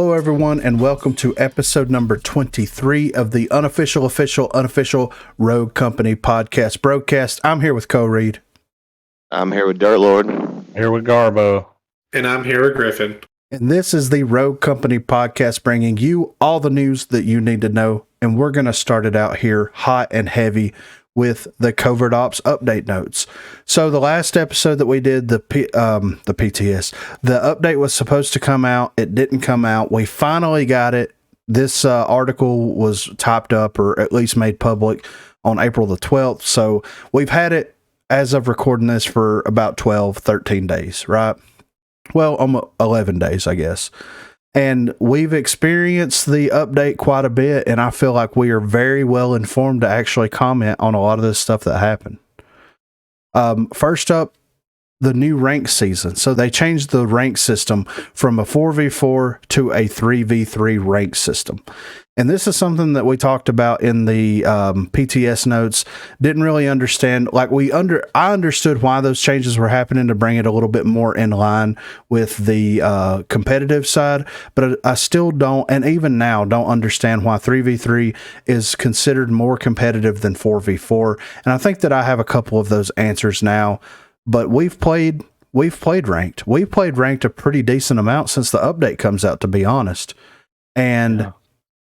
Hello, everyone, and welcome to episode number 23 of the Unofficial Rogue Company Podcast, Broguecast. I'm here with Co-Reed. I'm here with Dirt Lord. Here with Garbo. And I'm here with Griffin. And this is the Rogue Company Podcast, bringing you all the news that you need to know. And we're going to start it out here hot and heavy with the Covert Ops update notes. So the last episode that we did, the PTS, the update was supposed to come out. It didn't come out. We finally got it. This article was typed up, or at least made public, on April the 12th. So we've had it as of recording this for about 12, 13 days, right? Well, 11 days, I guess. And we've experienced the update quite a bit, and I feel like we are very well informed to actually comment on a lot of this stuff that happened. First up, the new rank season. So they changed the rank system from a 4v4 to a 3v3 rank system. And this is something that we talked about in the PTS notes. Didn't really understand. Like I understood why those changes were happening to bring it a little bit more in line with the competitive side, but I still don't, and even now don't understand why 3v3 is considered more competitive than 4v4. And I think that I have a couple of those answers now. But we've played ranked. We've played ranked a pretty decent amount since the update comes out, to be honest. And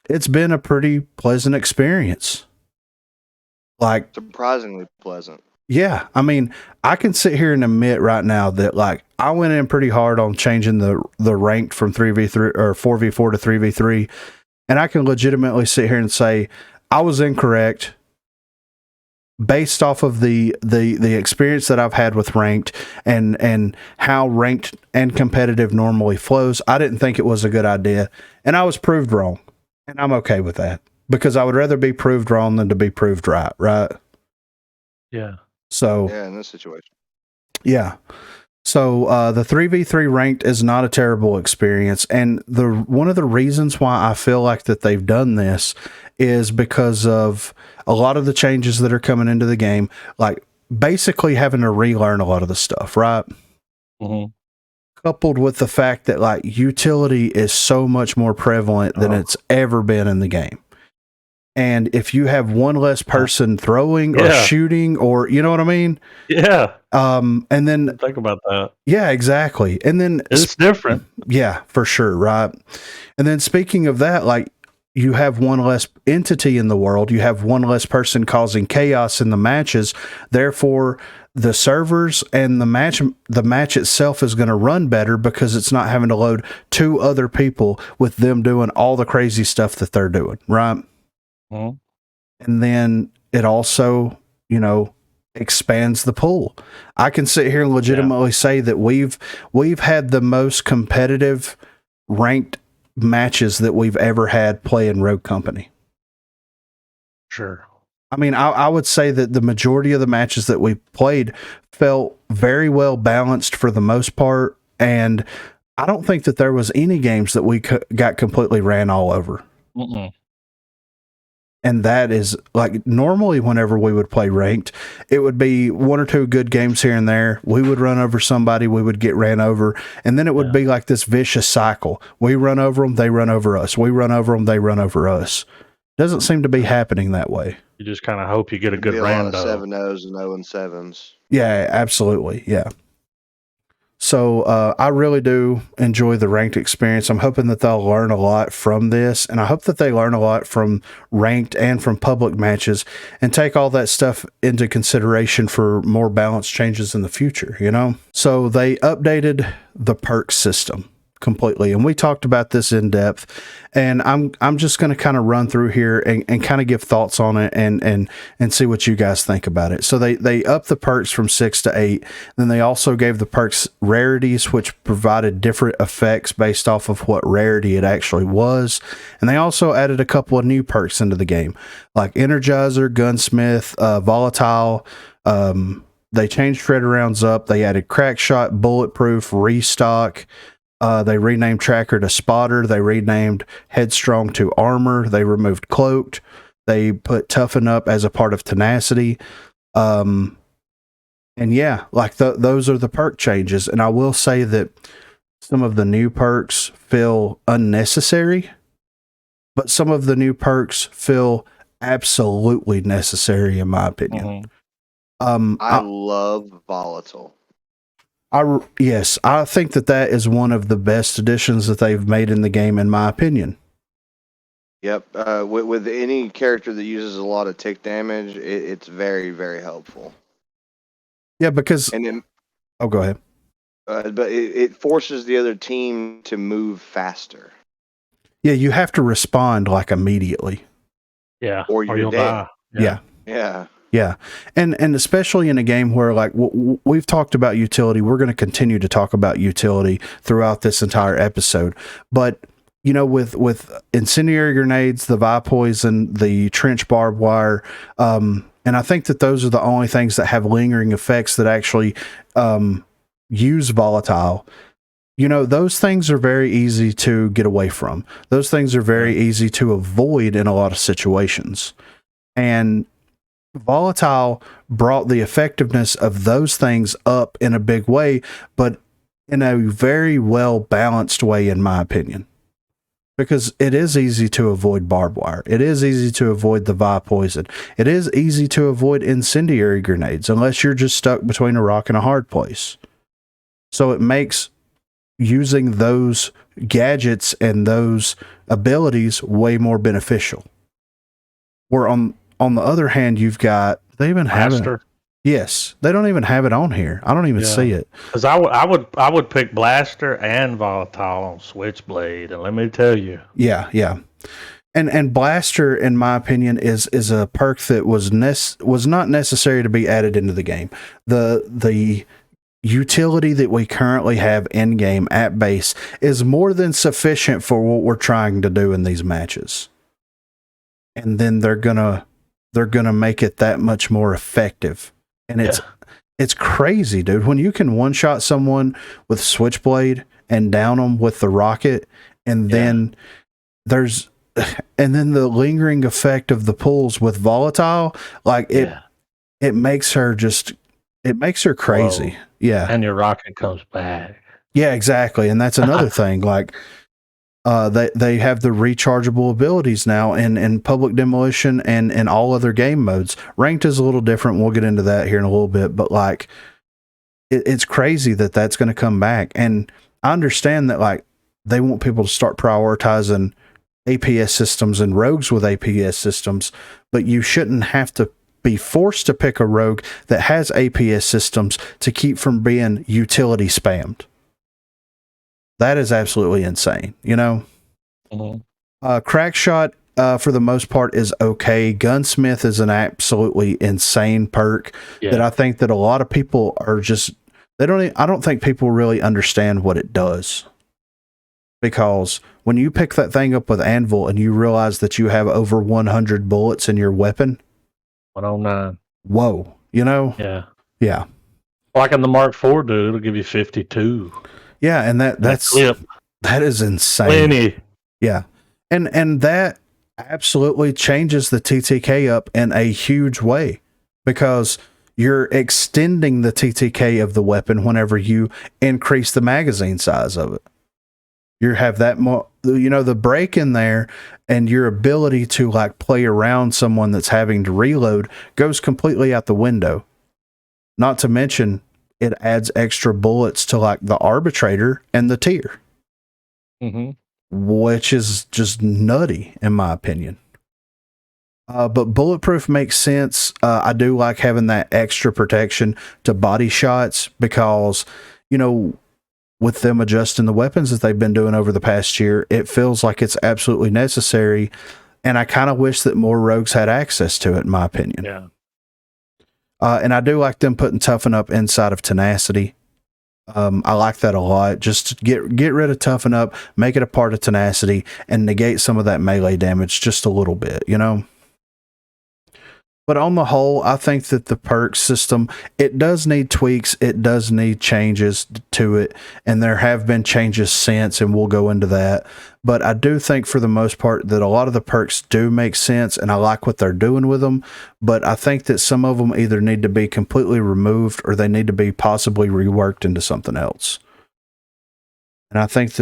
it's been a pretty pleasant experience. Like, surprisingly pleasant. Yeah. I mean, I can sit here and admit right now that, like, I went in pretty hard on changing the ranked from 3v3 or 4v4 to 3v3. And I can legitimately sit here and say I was incorrect. Based off of the experience that I've had with ranked and how ranked and competitive normally flows, I didn't think it was a good idea, and I was proved wrong, and I'm okay with that because I would rather be proved wrong than to be proved right, right? Yeah. So yeah, in this situation. Yeah. So the 3v3 ranked is not a terrible experience, and one of the reasons why I feel like that they've done this is because of a lot of the changes that are coming into the game, like basically having to relearn a lot of the stuff, right? Mm-hmm. Coupled with the fact that, like, utility is so much more prevalent than it's ever been in the game. And if you have one less person throwing or shooting, or, you know what I mean? Yeah. And then think about that. Yeah, exactly. And then it's different. Yeah, for sure. Right. And then speaking of that, like, you have one less entity in the world. You have one less person causing chaos in the matches. Therefore, the servers and the match itself is going to run better because it's not having to load two other people with them doing all the crazy stuff that they're doing. Right. Mm-hmm. And then it also, expands the pool. I can sit here and legitimately say that we've had the most competitive ranked matches that we've ever had play in Rogue Company. Sure. I mean, I would say that the majority of the matches that we played felt very well balanced for the most part, and I don't think that there was any games that we got completely ran all over. Mm-mm. And that is, like, normally whenever we would play ranked, it would be one or two good games here and there. We would run over somebody, we would get ran over, and then it would be like this vicious cycle. We run over them, they run over us. We run over them, they run over us. Doesn't seem to be happening that way. You just kind of hope you get a good round. rando. 7-0s and 0-7s. Yeah, absolutely. Yeah. So I really do enjoy the ranked experience. I'm hoping that they'll learn a lot from this, and I hope that they learn a lot from ranked and from public matches and take all that stuff into consideration for more balanced changes in the future, So they updated the PERK system completely, and we talked about this in depth, and I'm just going to kind of run through here and kind of give thoughts on it and see what you guys think about it. So they upped the perks from 6 to 8. Then they also gave the perks rarities, which provided different effects based off of what rarity it actually was. And they also added a couple of new perks into the game, like Energizer, Gunsmith, Volatile. They changed shredder rounds up. They added Crackshot, Bulletproof, Restock. They renamed Tracker to Spotter. They renamed Headstrong to Armor. They removed Cloaked. They put Toughen Up as a part of Tenacity. And yeah, like those are the perk changes. And I will say that some of the new perks feel unnecessary, but some of the new perks feel absolutely necessary, in my opinion. I love volatile. Yes, I think that is one of the best additions that they've made in the game, in my opinion. Yep. With any character that uses a lot of tick damage, it's very, very helpful. Yeah, because And then, go ahead. but it forces the other team to move faster. Yeah, you have to respond like immediately. Yeah. Or you're you'll dead. die. Yeah. Yeah. Yeah. And especially in a game where, like, we've talked about utility, we're going to continue to talk about utility throughout this entire episode. But, you know, with incendiary grenades, the Vipoison, the trench barbed wire, and I think that those are the only things that have lingering effects that actually use volatile. You know, those things are very easy to get away from. Those things are very easy to avoid in a lot of situations. And volatile brought the effectiveness of those things up in a big way, but in a very well balanced way, in my opinion. Because it is easy to avoid barbed wire. It is easy to avoid the Vipoison. It is easy to avoid incendiary grenades, unless you're just stuck between a rock and a hard place. So it makes using those gadgets and those abilities way more beneficial. Where on the other hand, you've got, they even have it. Yes, they don't even have it on here. I don't even see it. Because I would pick Blaster and Volatile on Switchblade, and let me tell you. Yeah. And Blaster, in my opinion, is a perk that was not necessary to be added into the game. The utility that we currently have in game at base is more than sufficient for what we're trying to do in these matches. And then they're gonna make it that much more effective. And it's crazy, dude. When you can one-shot someone with Switchblade and down them with the rocket, and then the lingering effect of the pulls with Volatile, like it makes her crazy. Whoa. Yeah. And your rocket comes back. Yeah, exactly. And that's another thing. Like, they have the rechargeable abilities now in public demolition and in all other game modes. Ranked is a little different. We'll get into that here in a little bit, but like, it's crazy that that's going to come back. And I understand that, like, they want people to start prioritizing APS systems and rogues with APS systems, but you shouldn't have to be forced to pick a rogue that has APS systems to keep from being utility spammed. That is absolutely insane, you know? Crackshot, for the most part, is okay. Gunsmith is an absolutely insane perk that I think that a lot of people are just, I don't think people really understand what it does. Because when you pick that thing up with Anvil and you realize that you have over 100 bullets in your weapon. 109. Whoa, you know? Yeah. Like in the Mark IV, dude, it'll give you 52. Yeah, and that is insane. Plenty. Yeah. And that absolutely changes the TTK up in a huge way, because you're extending the TTK of the weapon whenever you increase the magazine size of it. You have that more, you know, the break in there, and your ability to like play around someone that's having to reload goes completely out the window. Not to mention, it adds extra bullets to like the arbitrator and the tier, which is just nutty in my opinion. But bulletproof makes sense. I do like having that extra protection to body shots, because, you know, with them adjusting the weapons that they've been doing over the past year, it feels like it's absolutely necessary. And I kind of wish that more rogues had access to it, in my opinion. Yeah. And I do like them putting Toughen Up inside of Tenacity. I like that a lot. Just get rid of Toughen Up, make it a part of Tenacity, and negate some of that melee damage just a little bit, you know? But on the whole, I think that the perk system, it does need tweaks. It does need changes to it. And there have been changes since, and we'll go into that. But I do think for the most part that a lot of the perks do make sense, and I like what they're doing with them. But I think that some of them either need to be completely removed, or they need to be possibly reworked into something else. And I think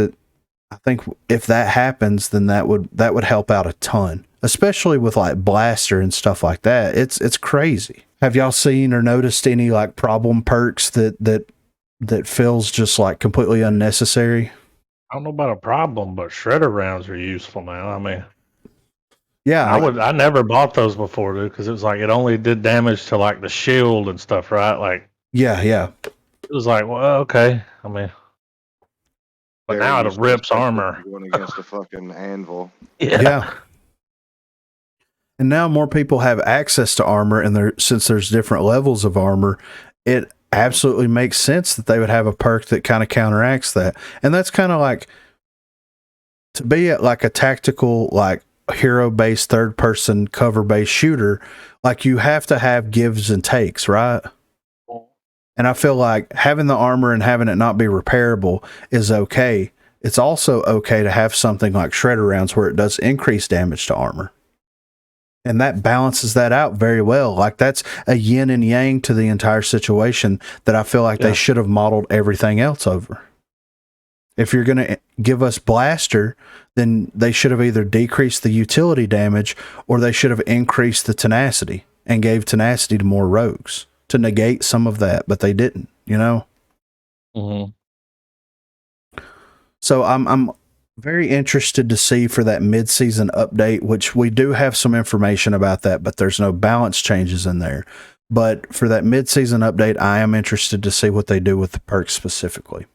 if that happens, then that would help out a ton, especially with like blaster and stuff like that. It's crazy. Have y'all seen or noticed any like problem perks that feels just like completely unnecessary? I don't know about a problem, but shredder rounds are useful now. I mean, Yeah, I never bought those before, dude, because it was like it only did damage to like the shield and stuff, right? Like, yeah. it was like, well, okay. I mean, but Very now it useful, rips especially if armor. you're going against a fucking anvil. Yeah. And now more people have access to armor, and since there's different levels of armor, it absolutely makes sense that they would have a perk that kind of counteracts that. And that's kind of like to be at like a tactical, like hero-based third-person cover-based shooter. Like you have to have gives and takes, right? And I feel like having the armor and having it not be repairable is okay. It's also okay to have something like shredder rounds where it does increase damage to armor. And that balances that out very well. Like that's a yin and yang to the entire situation that I feel like they should have modeled everything else over. If you're going to give us blaster, then they should have either decreased the utility damage or they should have increased the tenacity and gave tenacity to more rogues to negate some of that, but they didn't, you know? Mm-hmm. So I'm very interested to see for that mid-season update, which we do have some information about that, but there's no balance changes in there. But for that mid-season update, I am interested to see what they do with the perks specifically.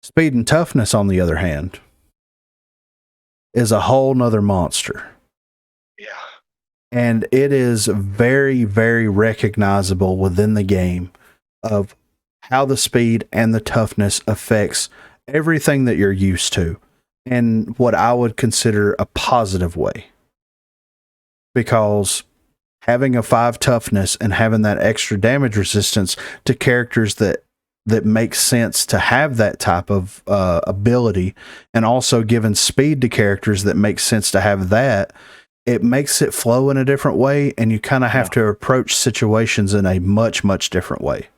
Speed and toughness, on the other hand, is a whole nother monster. Yeah. And it is very, very recognizable within the game of how the speed and the toughness affects everything that you're used to in what I would consider a positive way. Because having a 5 toughness and having that extra damage resistance to characters that makes sense to have that type of ability, and also giving speed to characters that makes sense to have that, it makes it flow in a different way, and you kind of have to approach situations in a much, much different way.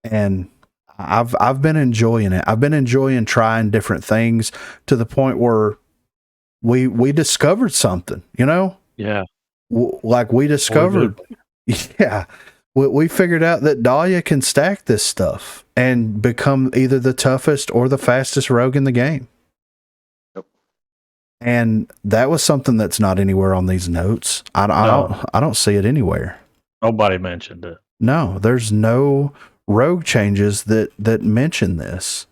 And I've been enjoying it. I've been enjoying trying different things to the point where we discovered something, you know? Yeah. Like we discovered, we figured out that Dahlia can stack this stuff and become either the toughest or the fastest rogue in the game. Yep. And that was something that's not anywhere on these notes. I don't see it anywhere. Nobody mentioned it. No, there's no rogue changes that mention this.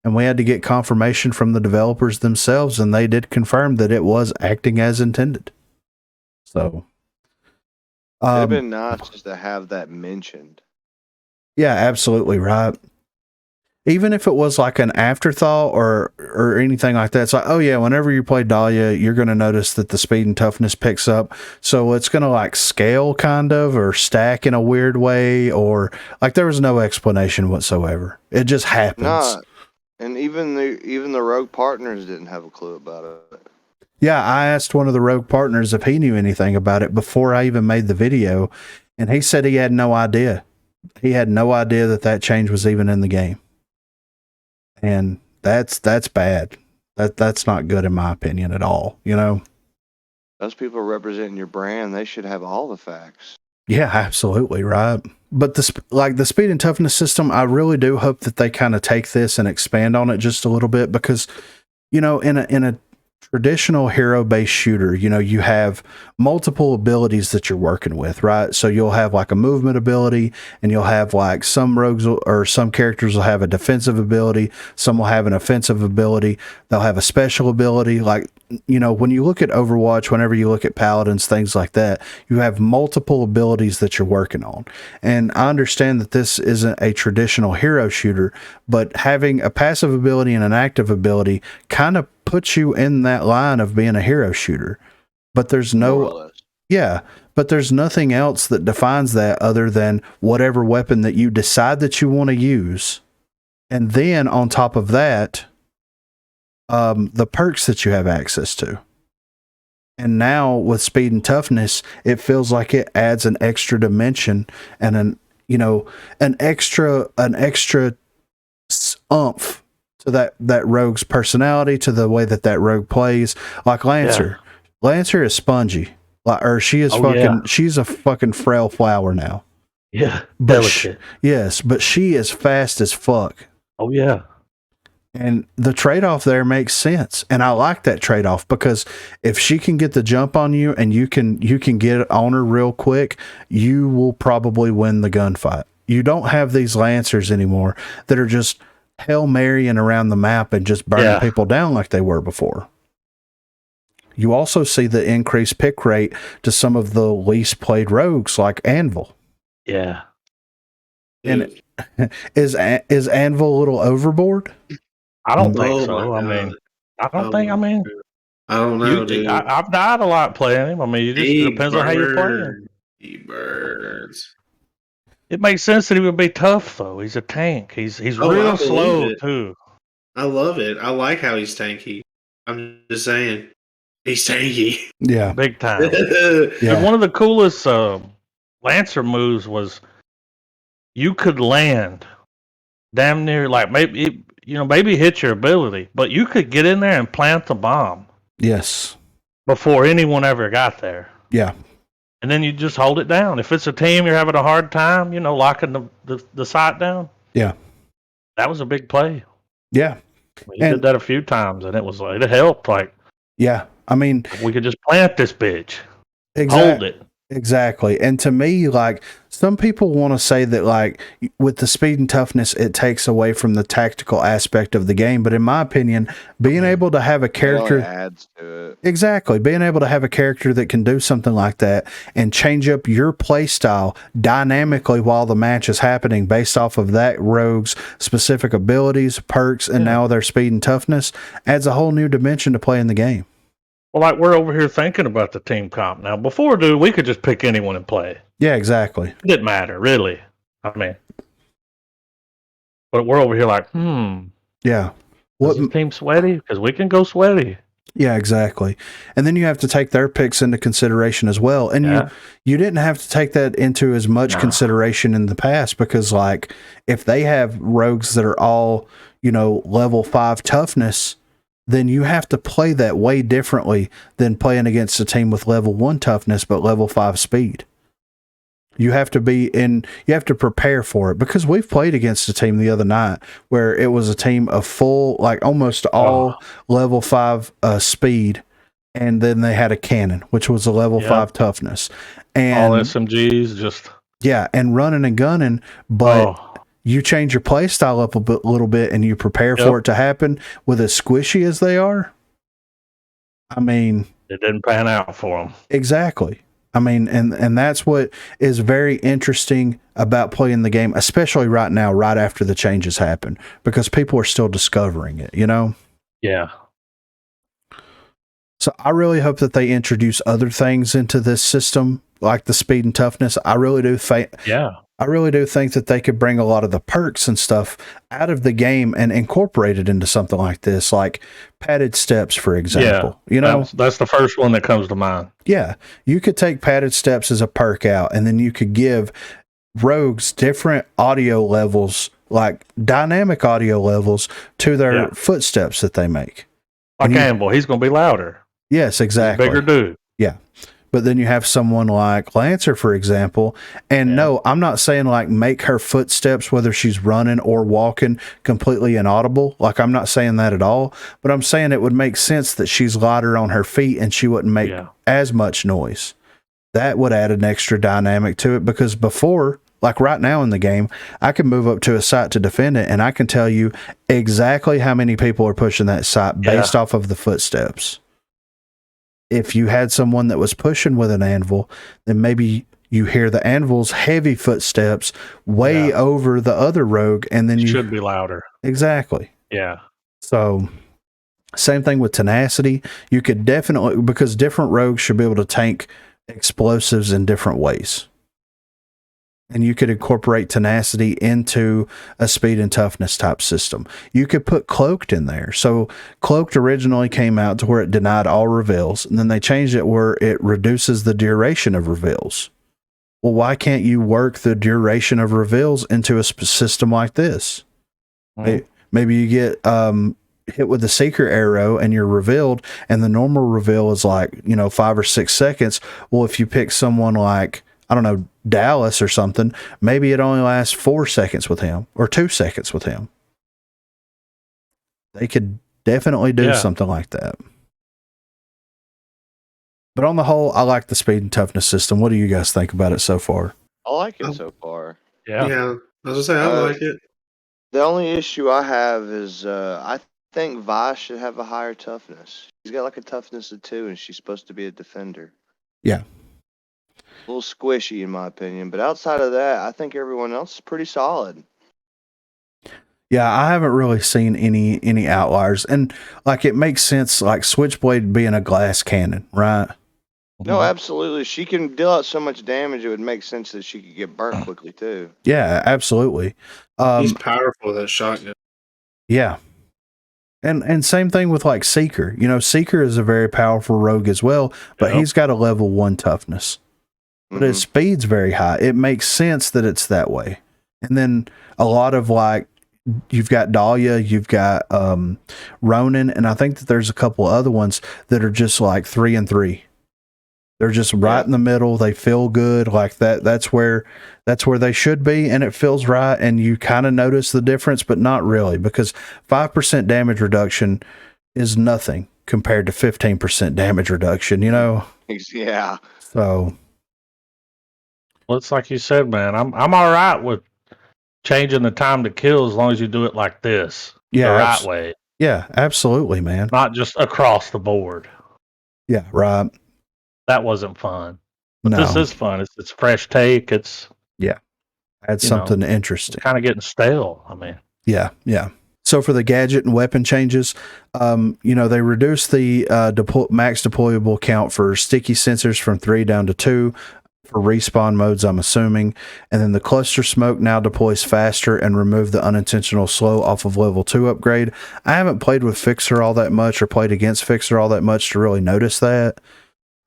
And we had to get confirmation from the developers themselves, and they did confirm that it was acting as intended. So It'd have been nice just to have that mentioned. Yeah, absolutely right. Even if it was like an afterthought or anything like that, it's like, oh yeah, whenever you play Dahlia, you're going to notice that the speed and toughness picks up. So it's going to like scale kind of, or stack in a weird way, or like there was no explanation whatsoever. It just happens. Nah, and even the rogue partners didn't have a clue about it. Yeah, I asked one of the rogue partners if he knew anything about it before I even made the video, and he said he had no idea. He had no idea that change was even in the game. And that's bad. That's not good in my opinion at all, you know? Those people representing your brand, they should have all the facts. Yeah, absolutely, right. But the speed and toughness system, I really do hope that they kind of take this and expand on it just a little bit, because, you know, in a traditional hero-based shooter, you know, you have multiple abilities that you're working with, right? So you'll have like a movement ability, and you'll have like some rogues or some characters will have a defensive ability, some will have an offensive ability, they'll have a special ability. Like, you know, when you look at Overwatch, whenever you look at paladins, things like that, you have multiple abilities that you're working on. And I understand that this isn't a traditional hero shooter, but having a passive ability and an active ability kind of puts you in that line of being a hero shooter. But there's but there's nothing else that defines that other than whatever weapon that you decide that you want to use. And then on top of that, the perks that you have access to. And now with speed and toughness, it feels like it adds an extra dimension and an extra oomph to that rogue's personality, to the way that rogue plays. Like Lancer. Lancer is spongy. She is she's a fucking frail flower now. Yeah. But Delicate. but she is fast as fuck. Oh yeah. And the trade-off there makes sense. And I like that trade-off, because if she can get the jump on you and you can get it on her real quick, you will probably win the gunfight. You don't have these Lancers anymore that are just Hail Marying around the map and just burning people down like they were before. You also see the increased pick rate to some of the least played rogues like Anvil. Yeah. And is Anvil a little overboard? I don't think so. I mean, I don't know, dude. I've died a lot playing him. I mean, it depends on how you're playing. He burns. It makes sense that he would be tough, though. He's a tank. He's real slow, too. I love it. I like how he's tanky. I'm just saying. He's tanky. Yeah. Big time. And one of the coolest Lancer moves was you could land damn near, like, maybe hit your ability, but you could get in there and plant the bomb. Yes. Before anyone ever got there. Yeah. And then you just hold it down. If it's a team you're having a hard time, locking the site down. Yeah. That was a big play. Yeah. We did that a few times, and it helped. Like, yeah. I mean, we could just plant this bitch. Hold it. Exactly. And to me, like, some people want to say that, like, with the speed and toughness, it takes away from the tactical aspect of the game. But in my opinion, being able to have a character adds to it. Exactly. Being able to have a character that can do something like that and change up your play style dynamically while the match is happening based off of that rogue's specific abilities, perks, and now their speed and toughness adds a whole new dimension to playing the game. Well, like, we're over here thinking about the team comp now. Before, dude, we could just pick anyone and play. Yeah, exactly. It didn't matter, really. I mean, but we're over here like, Yeah. Is the team sweaty? Because we can go sweaty. Yeah, exactly. And then you have to take their picks into consideration as well. And you didn't have to take that into as much consideration in the past, because, like, if they have rogues that are all, level 5 toughness, then you have to play that way differently than playing against a team with level 1 toughness but level 5 speed. You have to you have to prepare for it, because we've played against a team the other night where it was a team of full, like, almost all level 5 speed, and then they had a cannon, which was a level 5 toughness. And all SMGs, just... Yeah, and running and gunning, but... You change your play style up a little bit and you prepare for it to happen with as squishy as they are. I mean, it didn't pan out for them. Exactly. I mean, and that's what is very interesting about playing the game, especially right now, right after the changes happen, because people are still discovering it, Yeah. So I really hope that they introduce other things into this system, like the speed and toughness. I really do think that they could bring a lot of the perks and stuff out of the game and incorporate it into something like this, like padded steps, for example. That's the first one that comes to mind. Yeah, you could take padded steps as a perk out, and then you could give rogues different audio levels, like dynamic audio levels, to their footsteps that they make. Like Anvil, he's going to be louder. Yes, exactly. Bigger dude. Yeah. But then you have someone like Lancer, for example, and no, I'm not saying like make her footsteps, whether she's running or walking, completely inaudible. Like, I'm not saying that at all, but I'm saying it would make sense that she's lighter on her feet and she wouldn't make as much noise. That would add an extra dynamic to it, because before, like right now in the game, I can move up to a site to defend it, and I can tell you exactly how many people are pushing that site based off of the footsteps. If you had someone that was pushing with an anvil, then maybe you hear the anvil's heavy footsteps way over the other rogue, and then you should be louder. Exactly. Yeah. So same thing with tenacity. You could definitely, because different rogues should be able to tank explosives in different ways. And you could incorporate tenacity into a speed and toughness type system. You could put cloaked in there. So cloaked originally came out to where it denied all reveals, and then they changed it where it reduces the duration of reveals. Well, why can't you work the duration of reveals into a system like this? Maybe you get hit with the seeker arrow and you're revealed, and the normal reveal is like 5 or 6 seconds. Well, if you pick someone like, I don't know, Dallas or something, maybe it only lasts 4 seconds with him or 2 seconds with him. They could definitely do something like that. But on the whole, I like the speed and toughness system. What do you guys think about it so far? I like it so far. Yeah. I was gonna say I like it. The only issue I have is I think Vi should have a higher toughness. She's got like a toughness of 2, and she's supposed to be a defender. Yeah. A little squishy in my opinion, but outside of that, I think everyone else is pretty solid. Yeah, I haven't really seen any outliers, and like it makes sense, like Switchblade being a glass cannon, right? No, absolutely. She can deal out so much damage, it would make sense that she could get burnt quickly, too. Yeah, absolutely. He's powerful, that shotgun. Yeah. And same thing with like Seeker. Seeker is a very powerful rogue as well, but he's got a level 1 toughness. But his speed's very high. It makes sense that it's that way. And then a lot of like, you've got Dahlia, you've got Ronin, and I think that there's a couple other ones that are just like 3 and 3. They're just right in the middle. They feel good like that. That's where they should be, and it feels right. And you kind of notice the difference, but not really, because 5% damage reduction is nothing compared to 15% damage reduction. Yeah. So, well, it's like you said, man. I'm all right with changing the time to kill as long as you do it like this, the right way. Yeah, absolutely, man. Not just across the board. Yeah, right. That wasn't fun. But this is fun. It's a fresh take. It's add something interesting. Kind of getting stale. I mean, yeah. So for the gadget and weapon changes, they reduced the max deployable count for sticky sensors from 3 down to 2 for respawn modes, I'm assuming. And then the cluster smoke now deploys faster and remove the unintentional slow off of level 2 upgrade. I haven't played with Fixer all that much or played against Fixer all that much to really notice that.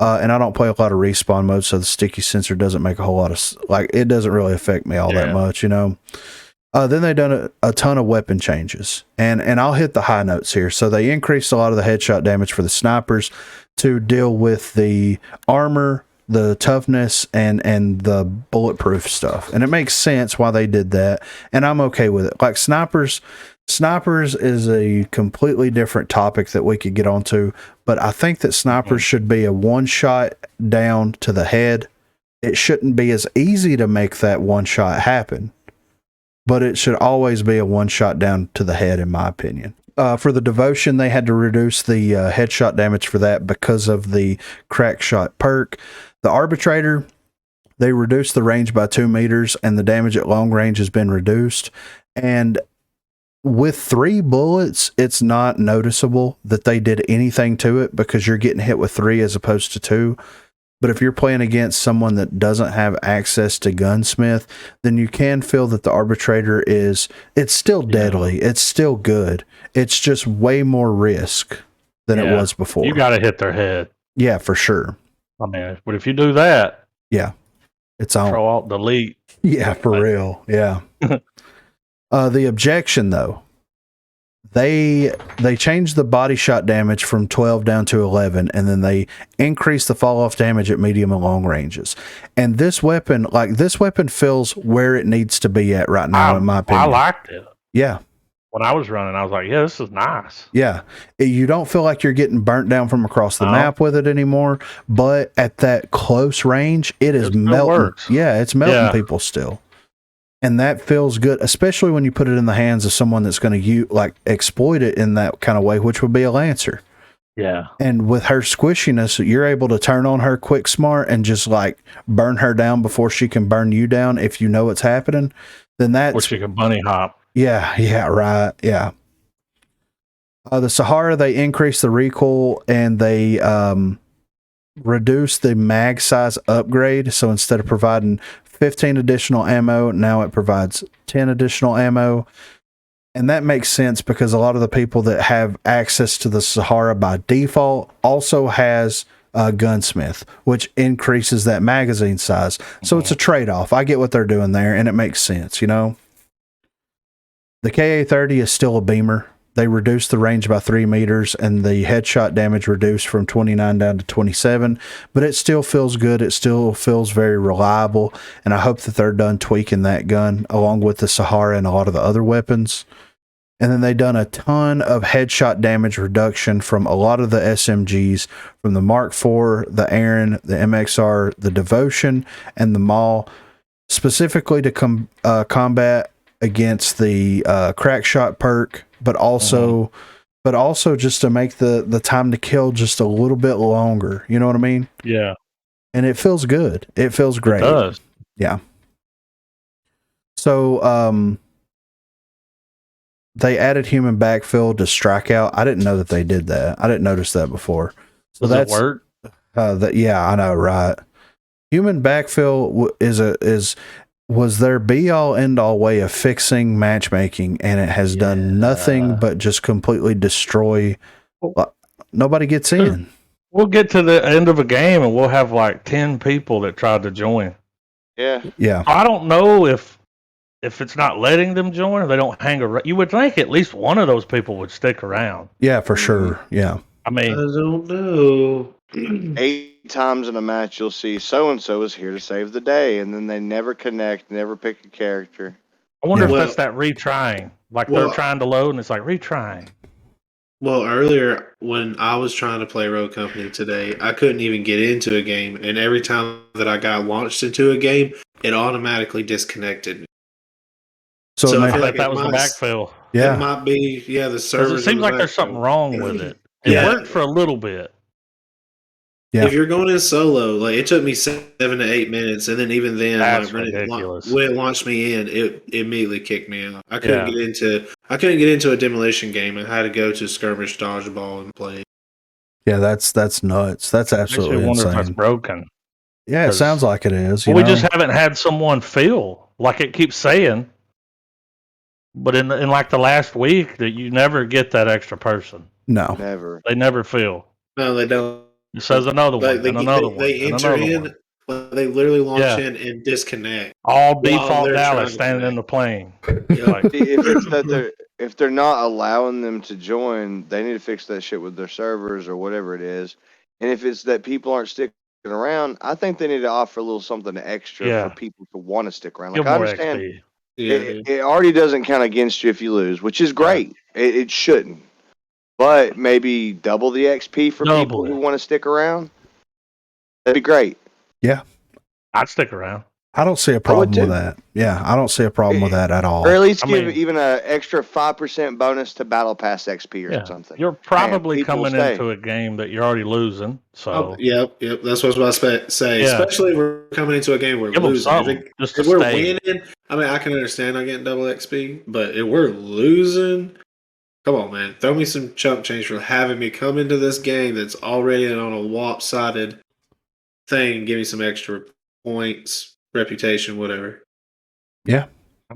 And I don't play a lot of respawn mode, so the sticky sensor doesn't make a whole lot of, it doesn't really affect me all that much, Then they done a ton of weapon changes, and I'll hit the high notes here. So they increased a lot of the headshot damage for the snipers to deal with the armor, the toughness, and the bulletproof stuff. And it makes sense why they did that, and I'm okay with it. Like snipers is a completely different topic that we could get onto, but I think that snipers should be a one shot down to the head. It shouldn't be as easy to make that one shot happen, but it should always be a one shot down to the head, in my opinion. For the devotion, they had to reduce the headshot damage for that because of the crack shot perk. The arbitrator, they reduced the range by 2 meters, and the damage at long range has been reduced. And with 3 bullets, it's not noticeable that they did anything to it because you're getting hit with 3 as opposed to 2. But if you're playing against someone that doesn't have access to gunsmith, then you can feel that the arbitrator it's still deadly. It's still good. It's just way more risk than it was before. You got to hit their head. Yeah, for sure. I mean, but if you do that, it's on. Control Alt Delete. Yeah, for real. Yeah. The objection, though, they changed the body shot damage from 12 down to 11, and then they increased the fall off damage at medium and long ranges. And this weapon feels where it needs to be at right now, in my opinion. I liked it. Yeah. When I was running, I was like, yeah, this is nice. Yeah. You don't feel like you're getting burnt down from across the map with it anymore, but at that close range, it is melting. Works. Yeah, it's melting people still. And that feels good, especially when you put it in the hands of someone that's going to exploit it in that kind of way, which would be a Lancer. Yeah. And with her squishiness, you're able to turn on her quick smart and just like burn her down before she can burn you down if you know what's happening. Then that's... Or she can bunny hop. Yeah, right. Yeah. The Sahara, they increased the recoil and they reduced the mag size upgrade. So instead of providing 15 additional ammo, now it provides 10 additional ammo. And that makes sense because a lot of the people that have access to the Sahara by default also has a gunsmith, which increases that magazine size. So it's a trade-off. I get what they're doing there, and it makes sense, The KA-30 is still a beamer. They reduced the range by 3 meters and the headshot damage reduced from 29 down to 27, but it still feels good. It still feels very reliable, and I hope that they're done tweaking that gun along with the Sahara and a lot of the other weapons. And then they've done a ton of headshot damage reduction from a lot of the SMGs, from the Mark IV, the Aaron, the MXR, the Devotion, and the Maul, specifically to combat against the crack shot perk, but also just to make the time to kill just a little bit longer. You know what I mean? Yeah. And it feels good. It feels great. It does. Yeah. So, they added human backfill to STRIKEOUT. I didn't know that they did that. I didn't notice that before. So Does it work? Yeah, I know, right? Human backfill was their be all end all way of fixing matchmaking, and it has done nothing but just completely destroy. Nobody gets in. We'll get to the end of a game and we'll have like 10 people that tried to join. Yeah. Yeah. I don't know if it's not letting them join or they don't hang around. You would think at least one of those people would stick around. Yeah, for sure. Yeah. I mean, I don't know. 8 times in a match, you'll see so-and-so is here to save the day, and then they never connect, never pick a character. I wonder if Well- that's that retrying. Like Well- they're trying to load and it's like retrying. Well, earlier when I was trying to play Rogue Company today, I couldn't even get into a game, and every time that I got launched into a game, it automatically disconnected me. So, I I feel bet that was the might- backfill. yeah. It might be, the 'Cause servers. it seems on the like there's backfill. something wrong with it. It Yeah. worked for a little bit. Yeah. If you're going in solo, like it took me 7 to 8 minutes, and then even then, That's like, ridiculous. when it launched me in, it immediately kicked me out. I couldn't get into a demolition game. I had to go to skirmish dodgeball and play. Yeah, that's nuts. That's Makes me absolutely wonder if that's insane. broken. Yeah, it 'Cause- sounds like it is. You We know? just haven't had someone fill like it keeps saying. But in like the last week, that you never get that extra person. No. Never. They never fill. No, they don't. It says another Like one and another one. they and enter another in, one. like, they literally launch Yeah. in and disconnect. All While default they're trying Dallas to standing connect. in the plane. Yeah. Like, See, if it's that if they're not allowing them to join, they need to fix that shit with their servers or whatever it is. And if it's that people aren't sticking around, I think they need to offer a little something extra Yeah. for people to want to stick around. give Like I more understand XP. Yeah, dude. it already doesn't count against you if you lose, which is great. It shouldn't. But maybe double the XP for people Double who it. want to stick around. That'd be great. I'd stick around. I don't see a problem too. with that. Yeah, I don't see a problem with that at all. Or at least I give mean- even an extra 5% bonus to Battle Pass XP or Yeah. something. You're probably people coming stay. into a game that you're already losing. So Oh, yep. That's what I was about to say. Yeah. Especially if we're coming into a game where give we're them losing. something just to If we're stay. winning, I mean, I can understand not getting double XP, but if we're losing, come on, man, throw me some chump change for having me come into this game that's already on a lopsided thing. Give me some extra points, reputation, whatever. I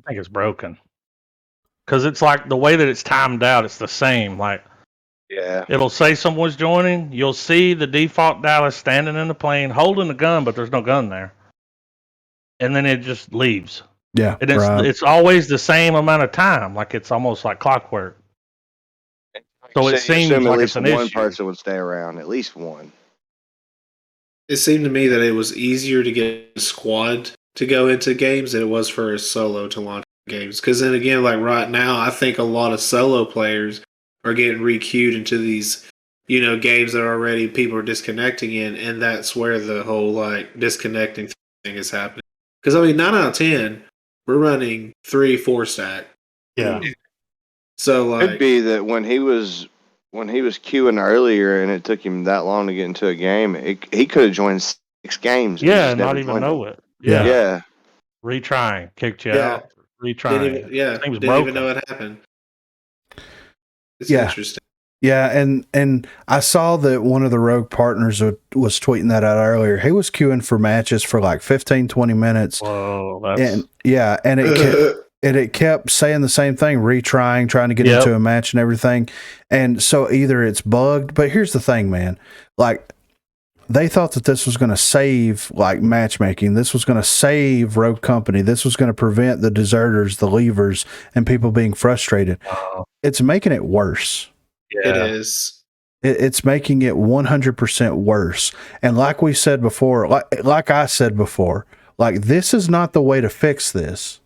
think it's broken. Because it's like the way that it's timed out, it's the same. Like, Yeah. it'll say someone's joining. You'll see the default Dallas standing in the plane holding the gun, but there's no gun there. And then it just leaves. Yeah, And right. it's always the same amount of time. Like it's almost like clockwork. So it you seems assume like at it's least an one issue. person would stay around, at least one. It seemed to me that it was easier to get a squad to go into games than it was for a solo to launch games. Because then again, like right now, I think a lot of solo players are getting re-queued into these, games that already people are disconnecting in, and that's where the whole like disconnecting thing is happening. Because I mean, 9 out of 10, we're running 3-4 stack. Yeah. So Could like, be that when he was queuing earlier and it took him that long to get into a game, he could have joined 6 games. and Yeah, just not never even joined know it. it. Yeah. Yeah. Retrying. Kicked you Yeah. out. Retrying. Thing's didn't broken. even know it happened. It's Yeah. interesting. Yeah, and I saw that one of the Rogue partners was tweeting that out earlier. He was queuing for matches for like 15, 20 minutes. Whoa, that's And yeah, and it kept saying the same thing, retrying, trying to get Yep. into a match and everything. And so either it's bugged, but here's the thing, man. Like, they thought that this was going to save like matchmaking. This was going to save Rogue Company. This was going to prevent the deserters, the leavers, and people being frustrated. It's making it worse. Yeah. It is. It's making it 100% worse. And like we said before, like I said before, like this is not the way to fix this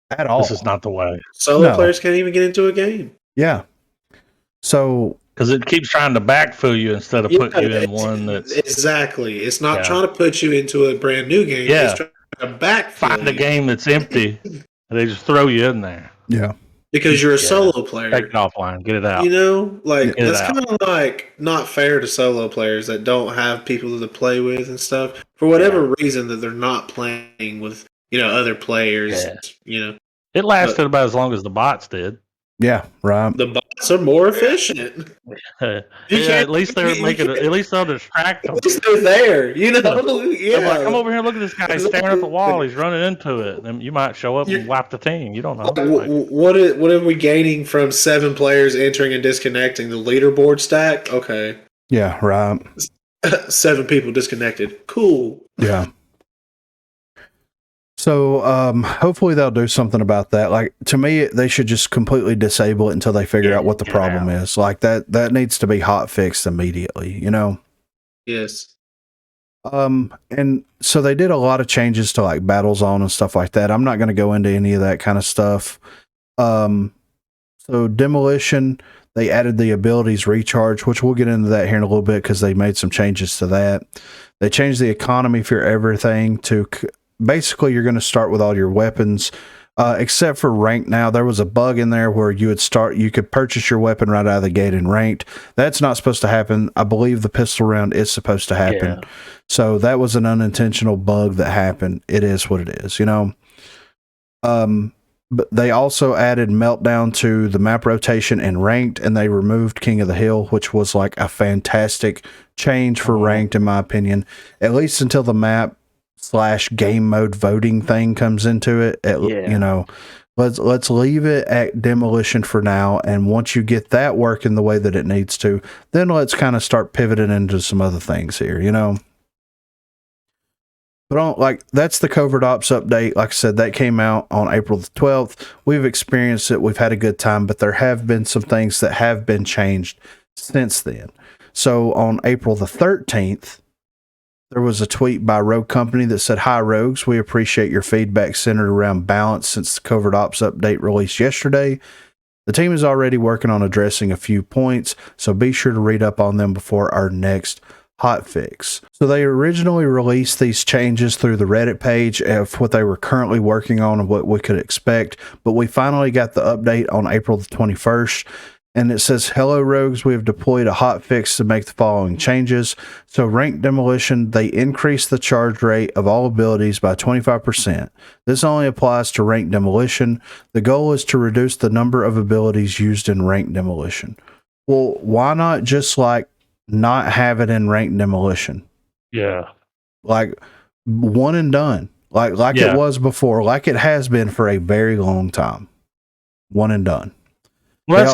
at all. This is not the way. Solo players can't even get into a game. Yeah. So because it keeps trying to backfill you instead of putting you in one that's exactly. It's not trying to put you into a brand new game. Yeah. It's trying to backfill find a game that's empty and they just throw you in there. Yeah. Because you're a solo player. Take it offline. Get it out. You know, like that's kind of like not fair to solo players that don't have people to play with and stuff for whatever reason that they're not playing with, other players. It lasted about as long as the bots did. Yeah, right. The bots are more efficient. At least they're making it. At least they'll distract them. At least they're there. Like, come over here. Look at this guy staring at the wall. He's running into it. And you might show up and wipe the team. You don't know. What are we gaining from 7 players entering and disconnecting? The leaderboard stack? Okay. Yeah, right. 7 people disconnected. Cool. Yeah. So hopefully they'll do something about that. Like, to me, they should just completely disable it until they figure out what the problem is. Like that needs to be hot fixed immediately, Yes. And so they did a lot of changes to like Battle Zone and stuff like that. I'm not going to go into any of that kind of stuff. So Demolition, they added the abilities recharge, which we'll get into that here in a little bit because they made some changes to that. They changed the economy for everything to basically you're going to start with all your weapons, except for ranked. Now there was a bug in there where you could purchase your weapon right out of the gate in ranked. That's not supposed to happen. I believe the pistol round is supposed to happen. Yeah. So that was an unintentional bug that happened. It is what it is, But they also added Meltdown to the map rotation in ranked, and they removed King of the Hill, which was like a fantastic change for ranked, in my opinion, at least until the map /game mode voting thing comes into it. Let's leave it at Demolition for now, and once you get that working the way that it needs to, then let's kind of start pivoting into some other things here, But that's the Covert Ops update. Like I said, that came out on April the 12th. We've experienced it. We've had a good time, but there have been some things that have been changed since then. So on April the 13th, there was a tweet by Rogue Company that said, "Hi Rogues, we appreciate your feedback centered around balance since the Covert Ops update released yesterday. The team is already working on addressing a few points, so be sure to read up on them before our next hotfix." So they originally released these changes through the Reddit page of what they were currently working on and what we could expect, but we finally got the update on April the 21st. And it says, "Hello Rogues, we have deployed a hotfix to make the following changes. So ranked Demolition, they increased the charge rate of all abilities by 25%. This only applies to ranked Demolition. The goal is to reduce the number of abilities used in ranked Demolition." Well, why not just not have it in ranked Demolition? Yeah. Like one and done. Like it was before, like it has been for a very long time. One and done. Well, that's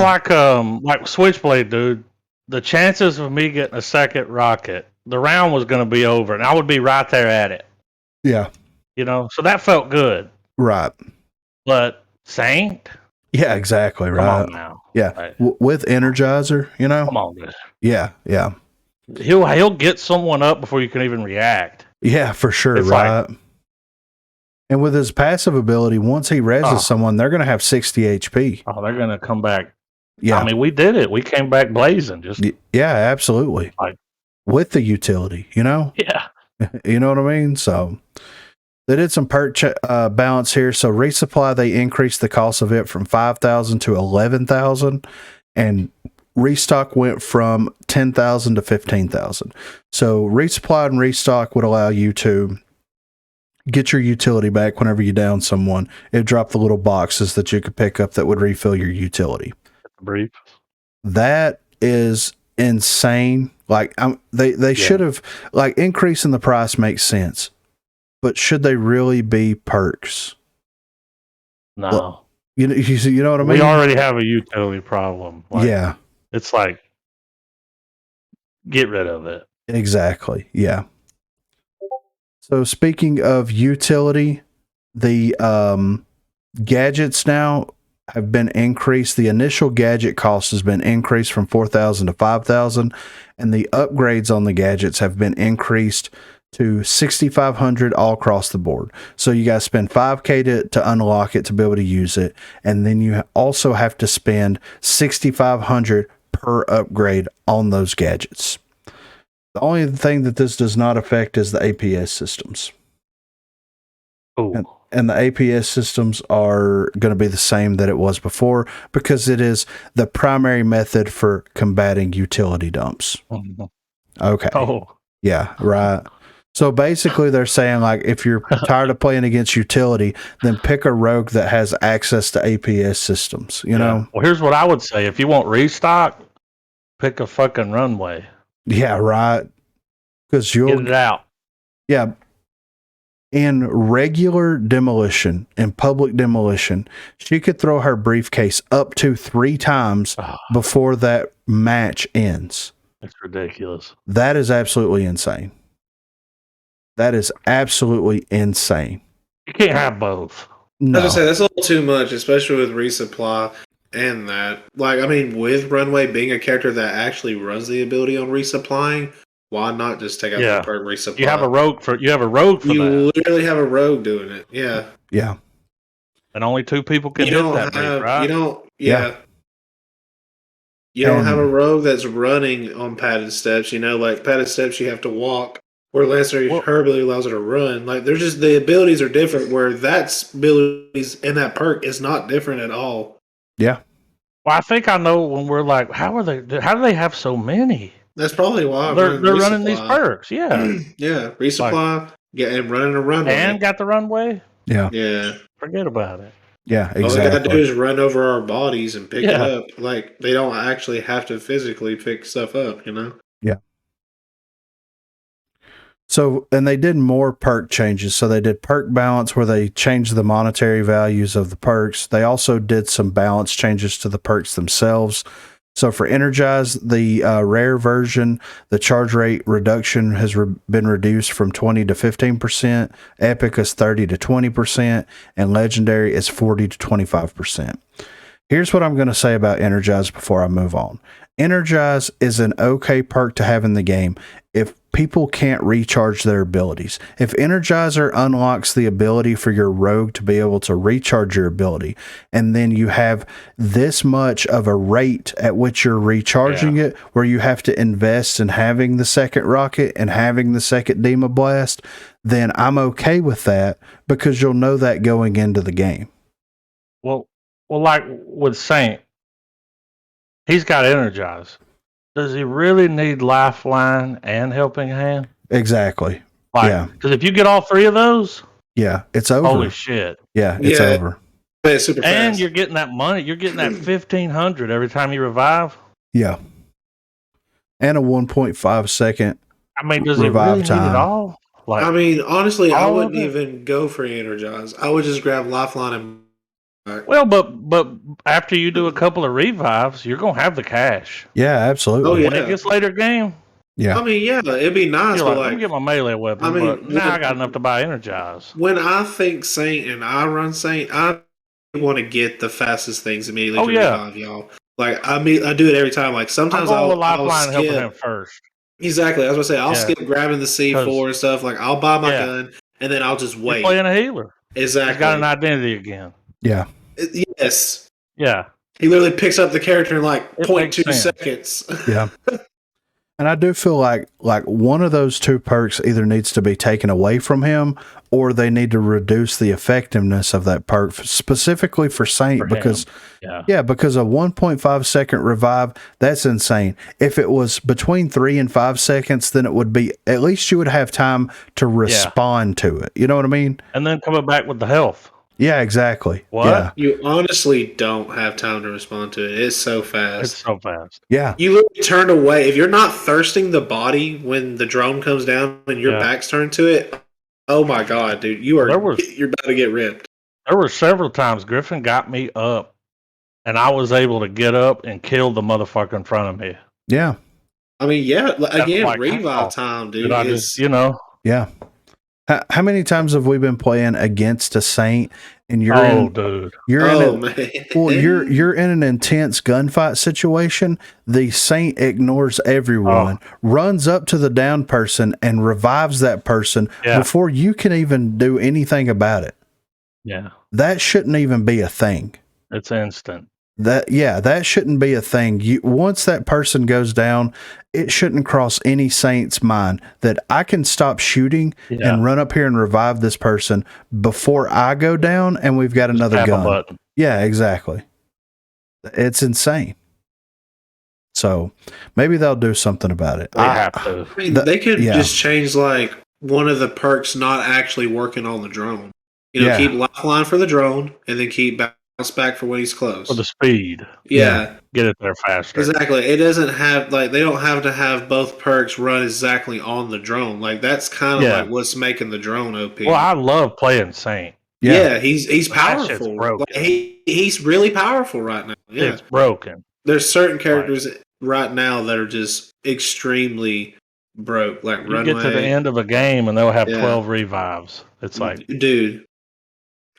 like Switchblade, dude. The chances of me getting a second rocket, the round was going to be over, and I would be right there at it. Yeah. So that felt good. Right. But Saint? Yeah, exactly. Right. Come on now. Yeah. Right. With Energizer, Come on, dude. Yeah, yeah. He'll get someone up before you can even react. Yeah, for sure, it's right? And with his passive ability, once he reses someone, they're going to have 60 HP. Oh, they're going to come back. Yeah. I mean, we did it. We came back blazing. Yeah, absolutely. With the utility, Yeah. You know what I mean? So they did some perk balance here. So resupply, they increased the cost of it from 5,000 to 11,000. And restock went from 10,000 to 15,000. So resupply and restock would allow you to get your utility back whenever you down someone. It dropped the little boxes that you could pick up that would refill your utility. Brief. That is insane. They should have increasing the price makes sense, but should they really be perks? No. Well, you know what I mean? We already have a utility problem. Yeah. It's get rid of it. Exactly. Yeah. So speaking of utility, the gadgets now have been increased. The initial gadget cost has been increased from 4,000 to 5,000, and the upgrades on the gadgets have been increased to 6,500 all across the board. So you guys spend 5K to unlock it to be able to use it, and then you also have to spend 6,500 per upgrade on those gadgets. The only thing that this does not affect is the APS systems. Oh, And the APS systems are going to be the same that it was before because it is the primary method for combating utility dumps. Okay. oh, Yeah, right. So basically they're saying, like, if you're tired of playing against utility, then pick a rogue that has access to APS systems, you know? Well, here's what I would say: if you want restock, pick a fucking runway. Yeah, right. Because Get it out. Yeah. In regular demolition, in public demolition, she could throw her briefcase up to 3 times before that match ends. It's ridiculous. That is absolutely insane. That is absolutely insane. You can't have both. No. I was gonna say, that's a little too much, especially with resupply and that. Like, I mean, with Runway being a character that actually runs the ability on resupplying, why not just take out the perk resupply? You have a rogue for You that. literally have a rogue doing it. Yeah. Yeah. And only 2 people can hit that brief, right? You don't. Yeah. You don't have a rogue that's running on padded steps. You know, like padded steps, you have to walk. Where Lancer, her ability allows her to run. Like, they're just, the abilities are different. Where that's abilities in that perk is not different at all. Yeah. Well, I think I know when we're like, how do they have so many? That's probably why they're running these perks. Yeah. Yeah. Resupply. And running a runway. And got the runway. Yeah. Yeah. Forget about it. Yeah, exactly. All they gotta do is run over our bodies and pick it up. Like, they don't actually have to physically pick stuff up, you know? Yeah. So, and they did more perk changes. So they did perk balance where they changed the monetary values of the perks. They also did some balance changes to the perks themselves. So for Energize, the rare version, the charge rate reduction has been reduced from 20 to 15%. Epic is 30 to 20%. And Legendary is 40 to 25%. Here's what I'm going to say about Energize before I move on. Energize is an okay perk to have in the game if people can't recharge their abilities. If Energizer unlocks the ability for your rogue to be able to recharge your ability, and then you have this much of a rate at which you're recharging it, where you have to invest in having the second rocket and having the second Dema Blast, then I'm okay with that because you'll know that going into the game. Well, like with Saint, he's got Energize. Does he really need Lifeline and Helping Hand? Exactly. Like, because if you get all 3 of those, it's over. Holy shit! Yeah, it's over. It's super fast. And you're getting that money. You're getting that 1,500 every time you revive. Yeah. And a 1.5 second. I mean, does it really need it all? Like, I mean, honestly, I wouldn't even go for Energize. I would just grab Lifeline and. Well, but after you do a couple of revives, you're gonna have the cash. Yeah, absolutely. Oh, yeah. When it gets later game. Yeah. I mean, yeah, it'd be nice. But like, let me get my melee weapon. I mean, but now I got enough to buy Energize. When I think Saint and I run Saint, I want to get the fastest things immediately to revive y'all. Like, I mean, I do it every time. Like, sometimes I'll Lifeline skip. Helping him first. Exactly. I was gonna say I'll skip grabbing the C4 and stuff. Like, I'll buy my gun and then I'll just wait. You're playing a healer. Exactly. He's got an identity again. Yeah. Yes. Yeah. He literally picks up the character in like 0.2 seconds. Yeah. And I do feel like one of those 2 perks either needs to be taken away from him or they need to reduce the effectiveness of that perk specifically for Saint because because a 1.5 second revive, that's insane. If it was between 3 and 5 seconds, then it would be, at least you would have time to respond to it. You know what I mean? And then coming back with the health. Yeah, exactly. What? Yeah. You honestly don't have time to respond to it. It's so fast. It's so fast. Yeah. You literally turned away. If you're not thirsting the body when the drone comes down and your back's turned to it, oh my god, dude, you're about to get ripped. There were several times Griffin got me up and I was able to get up and kill the motherfucker in front of me. Yeah. I mean, yeah. Again, like, revive oh, time, dude. did I just, you know? Yeah. How many times have we been playing against a Saint and you're dude. you're in an intense gunfight situation. The Saint ignores everyone, runs up to the down person and revives that person before you can even do anything about it. Yeah. That shouldn't even be a thing. It's instant. That shouldn't be a thing. Once that person goes down, it shouldn't cross any Saint's mind that I can stop shooting and run up here and revive this person before I go down and we've got another gun. Yeah, exactly. It's insane. So maybe they'll do something about it. They have to. I mean, they could just change like one of the perks not actually working on the drone. Keep lifeline for the drone and then keep bounce back for when he's close. For the speed. Yeah. Get it there faster. Exactly. It doesn't have, they don't have to have both perks run exactly on the drone. Like, that's kind of like what's making the drone OP. Well, I love playing Saint. Yeah, he's powerful. Like, he's really powerful right now. Yeah. It's broken. There's certain characters right now that are just extremely broke. Like, you get to the end of a game and they'll have 12 revives. It's like, dude,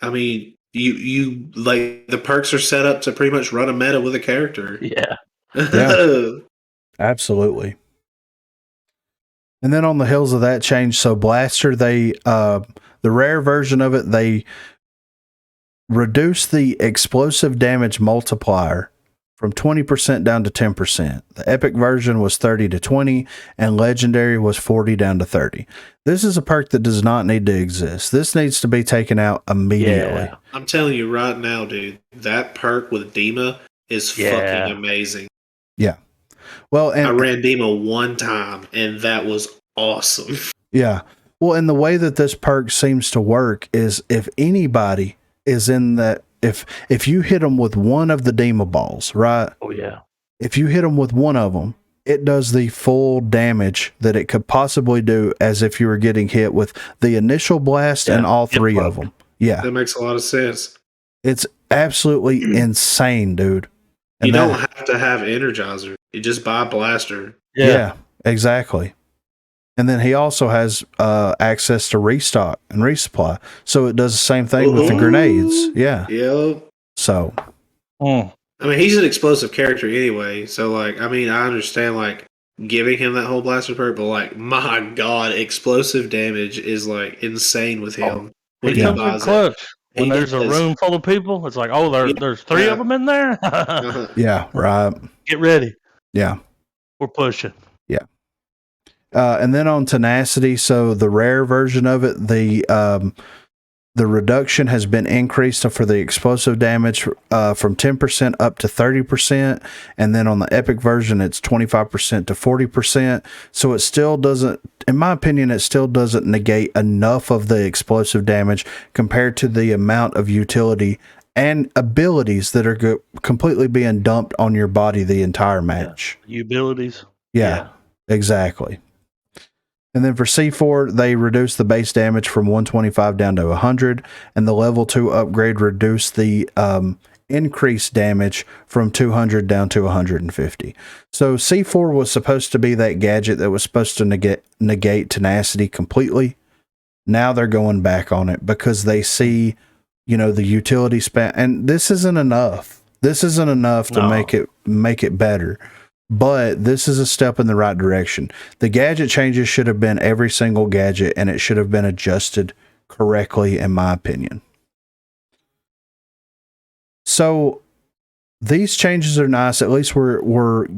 I mean, you like the perks are set up to pretty much run a meta with a character. Yeah. Absolutely. And then on the heels of that change, so Blaster, the rare version of it, they reduced the explosive damage multiplier from 20% down to 10%. The epic version was 30 to 20, and legendary was 40 down to 30. This is a perk that does not need to exist. This needs to be taken out immediately. Yeah. I'm telling you right now, dude, that perk with Dima is fucking amazing. Yeah. Well, and I ran Dima one time, and that was awesome. Yeah. Well, and the way that this perk seems to work is if anybody is in that, if you hit them with one of the Dima balls, right? Oh, yeah. If you hit them with one of them, it does the full damage that it could possibly do as if you were getting hit with the initial blast and all three of them. Yeah. That makes a lot of sense. It's absolutely insane, dude. And you don't have to have Energizer. You just buy Blaster. Yeah, exactly. And then he also has access to restock and resupply. So it does the same thing with the grenades. Yeah. Yep. So. I mean, he's an explosive character anyway. So, like, I mean, I understand, like, giving him that whole blaster perk, but, like, my God, explosive damage is, like, insane with him. He comes in clutch. When there's a room full of people, it's like, oh, there's three of them in there? Yeah, right. Get ready. Yeah. We're pushing. Yeah. And then on tenacity, so the rare version of it, the reduction has been increased for the explosive damage from 10% up to 30%. And then on the epic version, it's 25% to 40%. So it still doesn't, in my opinion, it still doesn't negate enough of the explosive damage compared to the amount of utility and abilities that are completely being dumped on your body the entire match. Abilities? Yeah, exactly. And then for C4, they reduced the base damage from 125 down to 100, and the level 2 upgrade reduced the increased damage from 200 down to 150. So C4 was supposed to be that gadget that was supposed to negate tenacity completely. Now they're going back on it because they see, the utility span, and this isn't enough. This isn't enough to make it better. But this is a step in the right direction. The gadget changes should have been every single gadget, and it should have been adjusted correctly, in my opinion. So these changes are nice. At least we're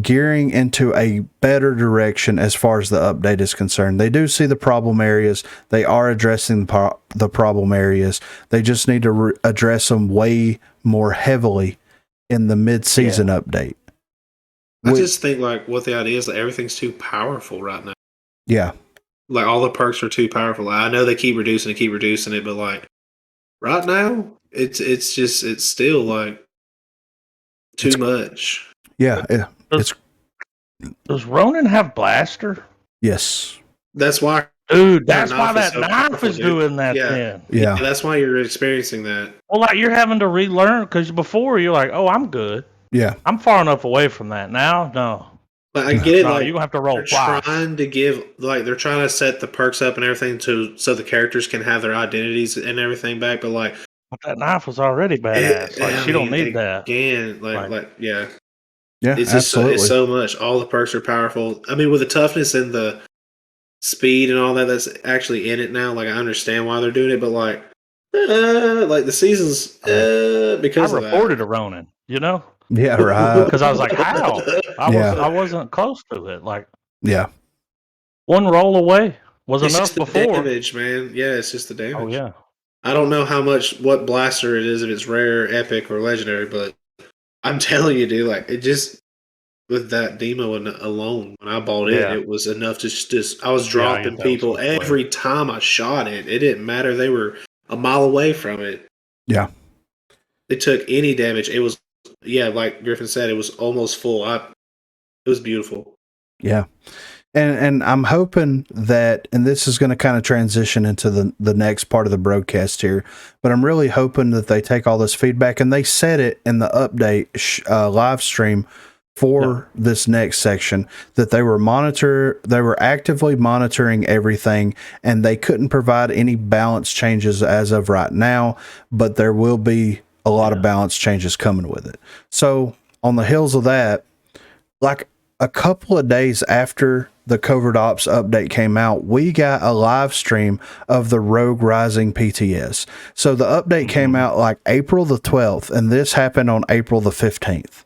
gearing into a better direction as far as the update is concerned. They do see the problem areas. They are addressing the problem areas. They just need to address them way more heavily in the mid-season update. I just think, like, what the idea is that everything's too powerful right now. Yeah. Like, all the perks are too powerful. I know they keep reducing it, but, like, right now, it's still, like, too much. Yeah. Does Ronin have Blaster? Yes. That's why. Dude, that's why that knife is doing that then. Yeah. That's why you're experiencing that. Well, like, you're having to relearn, because before you're like, oh, I'm good. Yeah. I'm far enough away from that now. No. But I get it. No, Like, you're gonna have to roll they're twice. trying to give, like, they're trying to set the perks up and everything so the characters can have their identities and everything back. But like, But that knife was already badass. She don't need that. Again, yeah. Yeah, It's just absolutely. it's so much. All the perks are powerful. I mean, with the toughness and the speed and all that's actually in it now. Like, I understand why they're doing it, but like the seasons because I of reported to Ronan, you know? Yeah, right. Because I was like, how? I wasn't close to it. Like, Yeah. one roll away was it's enough just the before. damage, man. Yeah, it's just the damage. Oh yeah. I don't know what blaster it is, if it's rare, epic, or legendary, but I'm telling you, dude, like, it just, with that demo alone, when I bought it, Yeah. it was enough to just I was dropping that was people some every time I shot it. It didn't matter. They were a mile away from it. Yeah. It took any damage. It was, yeah, like Griffin said, it was almost full. It was beautiful. Yeah. And I'm hoping that, and this is going to kind of transition into the next part of the broadcast here, but I'm really hoping that they take all this feedback, and they said it in the update live stream for this next section, that they were actively monitoring everything, and they couldn't provide any balance changes as of right now, but there will be a lot of balance changes coming with it. So on the heels of that, like a couple of days after the Covert Ops update came out, we got a live stream of the Rogue Rising PTS. So the update came out like April the 12th, and this happened on April the 15th,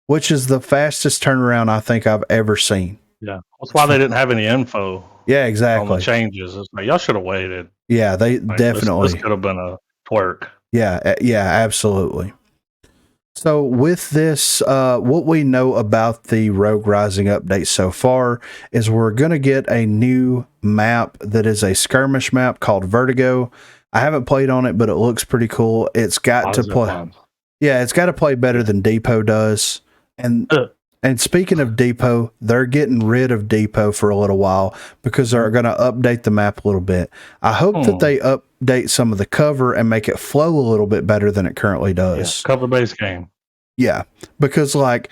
which is the fastest turnaround I think I've ever seen. Yeah. That's why they didn't have any info. Yeah, exactly. On the changes. It's like, y'all should have waited. Yeah, they definitely. This could have been a twerk. Yeah, absolutely. So with this, what we know about the Rogue Rising update so far is we're going to get a new map that is a skirmish map called Vertigo. I haven't played on it, but it looks pretty cool. It's got to play. Fun. Yeah, it's got to play better than Depot does. And speaking of Depot, they're getting rid of Depot for a little while because they're going to update the map a little bit. I hope that they update some of the cover and make it flow a little bit better than it currently does. Yeah, cover-based game. Yeah, because like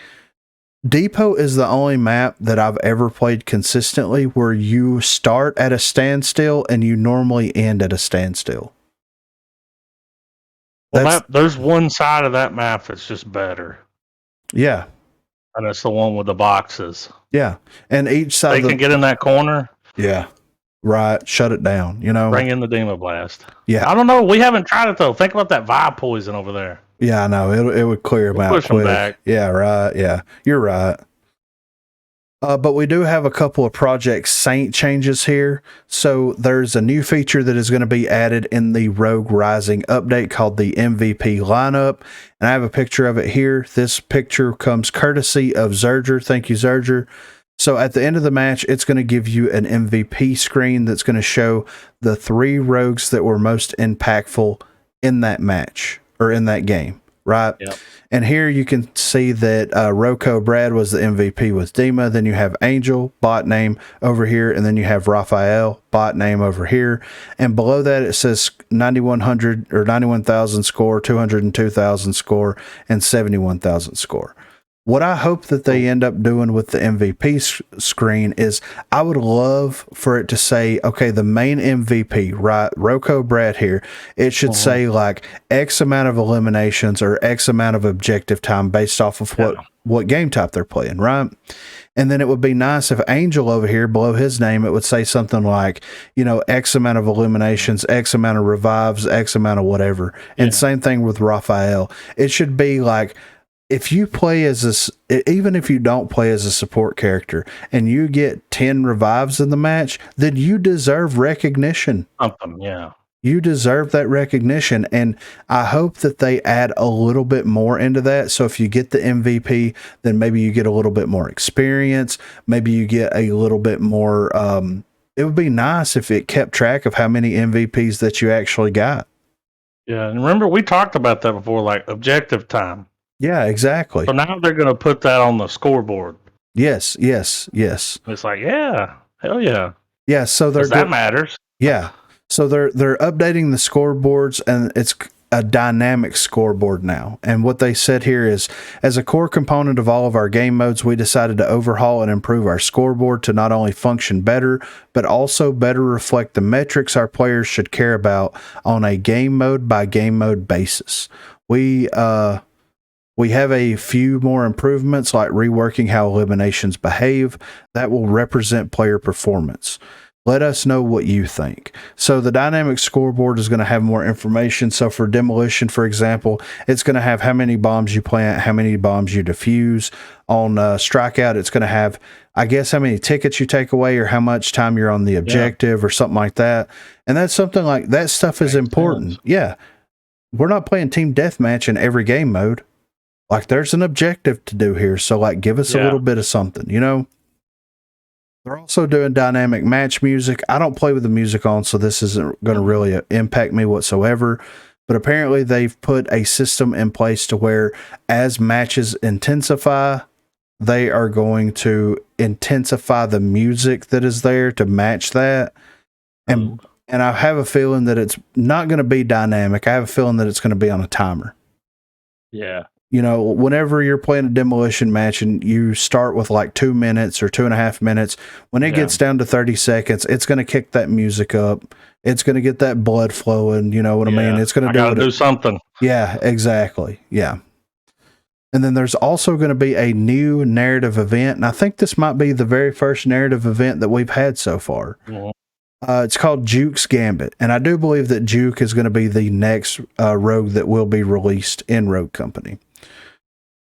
Depot is the only map that I've ever played consistently where you start at a standstill and you normally end at a standstill. Well, there's one side of that map that's just better. Yeah. And it's the one with the boxes. Yeah. And each side they can get in that corner. Yeah. Right. Shut it down, you know. Bring in the Demo Blast. Yeah. I don't know. We haven't tried it though. Think about that vibe poison over there. Yeah, I know. It would clear them out push quick. Them back. Yeah, right. Yeah. You're right. But we do have a couple of Project Saint changes here. So there's a new feature that is going to be added in the Rogue Rising update called the MVP lineup. And I have a picture of it here. This picture comes courtesy of Zerger. Thank you, Zerger. So at the end of the match, it's going to give you an MVP screen that's going to show the 3 rogues that were most impactful in that match or in that game. Right. Yep. And here you can see that Rocco Brad was the MVP with Dima. Then you have Angel, bot name over here. And then you have Raphael, bot name over here. And below that, it says 9,100 or 91,000 score, 202,000 score, and 71,000 score. What I hope that they end up doing with the MVP screen is I would love for it to say, okay, the main MVP, right, Rocco Brad here, it should say like X amount of eliminations or X amount of objective time based off of what game type they're playing, right? And then it would be nice if Angel over here below his name, it would say something like, you know, X amount of eliminations, X amount of revives, X amount of whatever. And same thing with Raphael. It should be like, if you play even if you don't play as a support character and you get 10 revives in the match, then you deserve recognition. Yeah. You deserve that recognition. And I hope that they add a little bit more into that. So if you get the MVP, then maybe you get a little bit more experience. Maybe you get a little bit more. It would be nice if it kept track of how many MVPs that you actually got. Yeah. And remember, we talked about that before, like objective time. Yeah, exactly. So now they're going to put that on the scoreboard. Yes. It's like, yeah, hell yeah. Yeah, so that matters. Yeah. So they're updating the scoreboards, and a dynamic scoreboard now. And what they said here is, as a core component of all of our game modes, we decided to overhaul and improve our scoreboard to not only function better, but also better reflect the metrics our players should care about on a game mode by game mode basis. We have a few more improvements, like reworking how eliminations behave, that will represent player performance. Let us know what you think. So the dynamic scoreboard is going to have more information. So for demolition, for example, it's going to have how many bombs you plant, how many bombs you defuse. On STRIKEOUT, it's going to have, I guess, how many tickets you take away or how much time you're on the objective or something like that. And that's something like that stuff is important. Sense. Yeah. We're not playing team deathmatch in every game mode. Like, there's an objective to do here. So, like, give us a little bit of something, you know? They're also doing dynamic match music. I don't play with the music on, so this isn't going to really impact me whatsoever. But apparently they've put a system in place to where as matches intensify, they are going to intensify the music that is there to match that. And I have a feeling that it's not going to be dynamic. I have a feeling that it's going to be on a timer. Yeah. You know, whenever you're playing a demolition match and you start with like 2 minutes or 2.5 minutes, when it gets down to 30 seconds, it's going to kick that music up. It's going to get that blood flowing. You know what I mean? It's going to do something. Yeah, exactly. Yeah. And then there's also going to be a new narrative event. And I think this might be the very first narrative event that we've had so far. Mm-hmm. It's called Juke's Gambit. And I do believe that Juke is going to be the next rogue that will be released in Rogue Company.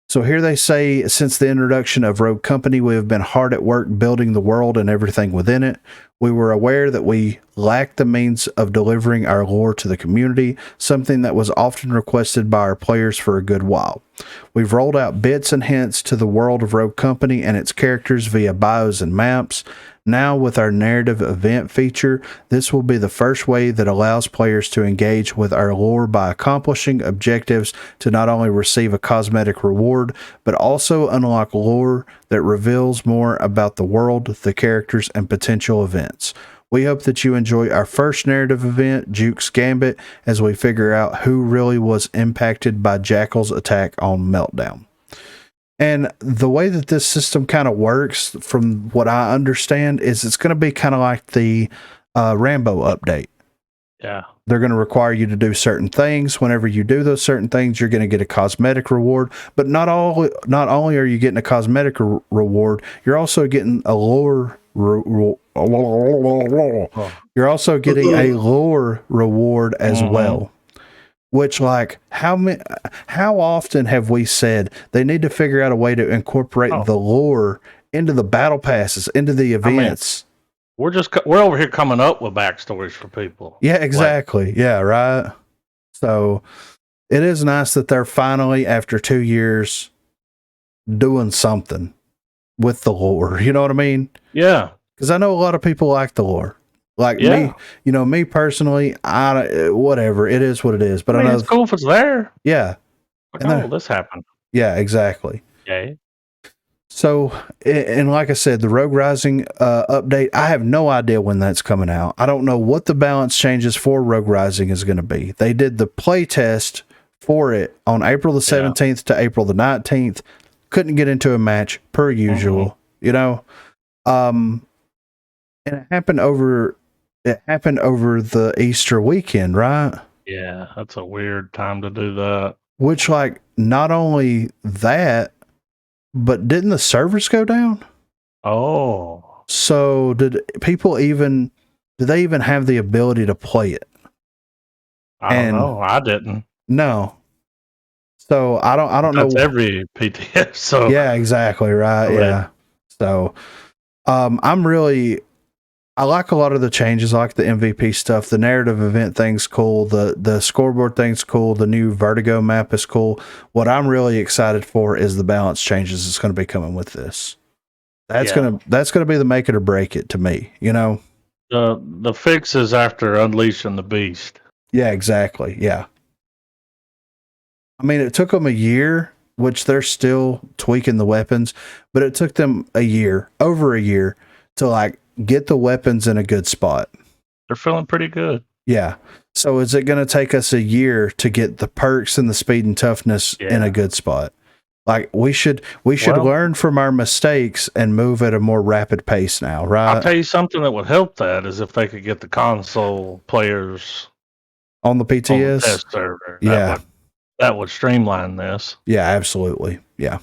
So here they say, since the introduction of Rogue Company, we have been hard at work building the world and everything within it. We were aware that we lacked the means of delivering our lore to the community, something that was often requested by our players for a good while. We've rolled out bits and hints to the world of Rogue Company and its characters via bios and maps. Now, with our narrative event feature, this will be the first way that allows players to engage with our lore by accomplishing objectives to not only receive a cosmetic reward, but also unlock lore that reveals more about the world, the characters, and potential events. We hope that you enjoy our first narrative event, Juke's Gambit, as we figure out who really was impacted by Jackal's attack on Meltdown. And the way that this system kind of works, from what I understand, is it's going to be kind of like the Rambo update. Yeah. They're going to require you to do certain things. Whenever you do those certain things, you're going to get a cosmetic reward. But not only are you getting a cosmetic reward, you're also getting a lore. You're also getting a lore reward as well. Which, like, how often have we said they need to figure out a way to incorporate the lore into the battle passes, into the events? I mean, we're over here coming up with backstories for people. Yeah, exactly. Like, yeah, right. So it is nice that they're finally, after 2 years, doing something with the lore. You know what I mean? Yeah. Because I know a lot of people like the lore. Like me, you know, me personally, whatever, it is what it is. But I know it's cool if it's there. Yeah. Like, this happened. Yeah, exactly. Okay. So, and like I said, the Rogue Rising update, I have no idea when that's coming out. I don't know what the balance changes for Rogue Rising is going to be. They did the play test for it on April the 17th to April the 19th. Couldn't get into a match per usual, you know. And it happened over the Easter weekend, right? Yeah, that's a weird time to do that. Which, like, not only that, but didn't the servers go down? Oh. So did they even have the ability to play it? I don't know. I didn't. No. So I don't know. That's every PTS. So yeah, exactly. Right. Yeah. So, I like a lot of the changes. I like the MVP stuff. The narrative event thing's cool. The scoreboard thing's cool. The new Vertigo map is cool. What I'm really excited for is the balance changes that's going to be coming with this. That's gonna be the make it or break it to me. You know, the fix is after unleashing the beast. Yeah, exactly. Yeah. I mean, it took them a year, which they're still tweaking the weapons, but it took them over a year to like get the weapons in a good spot. They're feeling pretty good. Yeah. So is it going to take us a year to get the perks and the speed and toughness in a good spot? Like we should learn from our mistakes and move at a more rapid pace now, right? I'll tell you something that would help that is if they could get the console players on the PTS on the test server. That would streamline this. Yeah, absolutely. Yeah.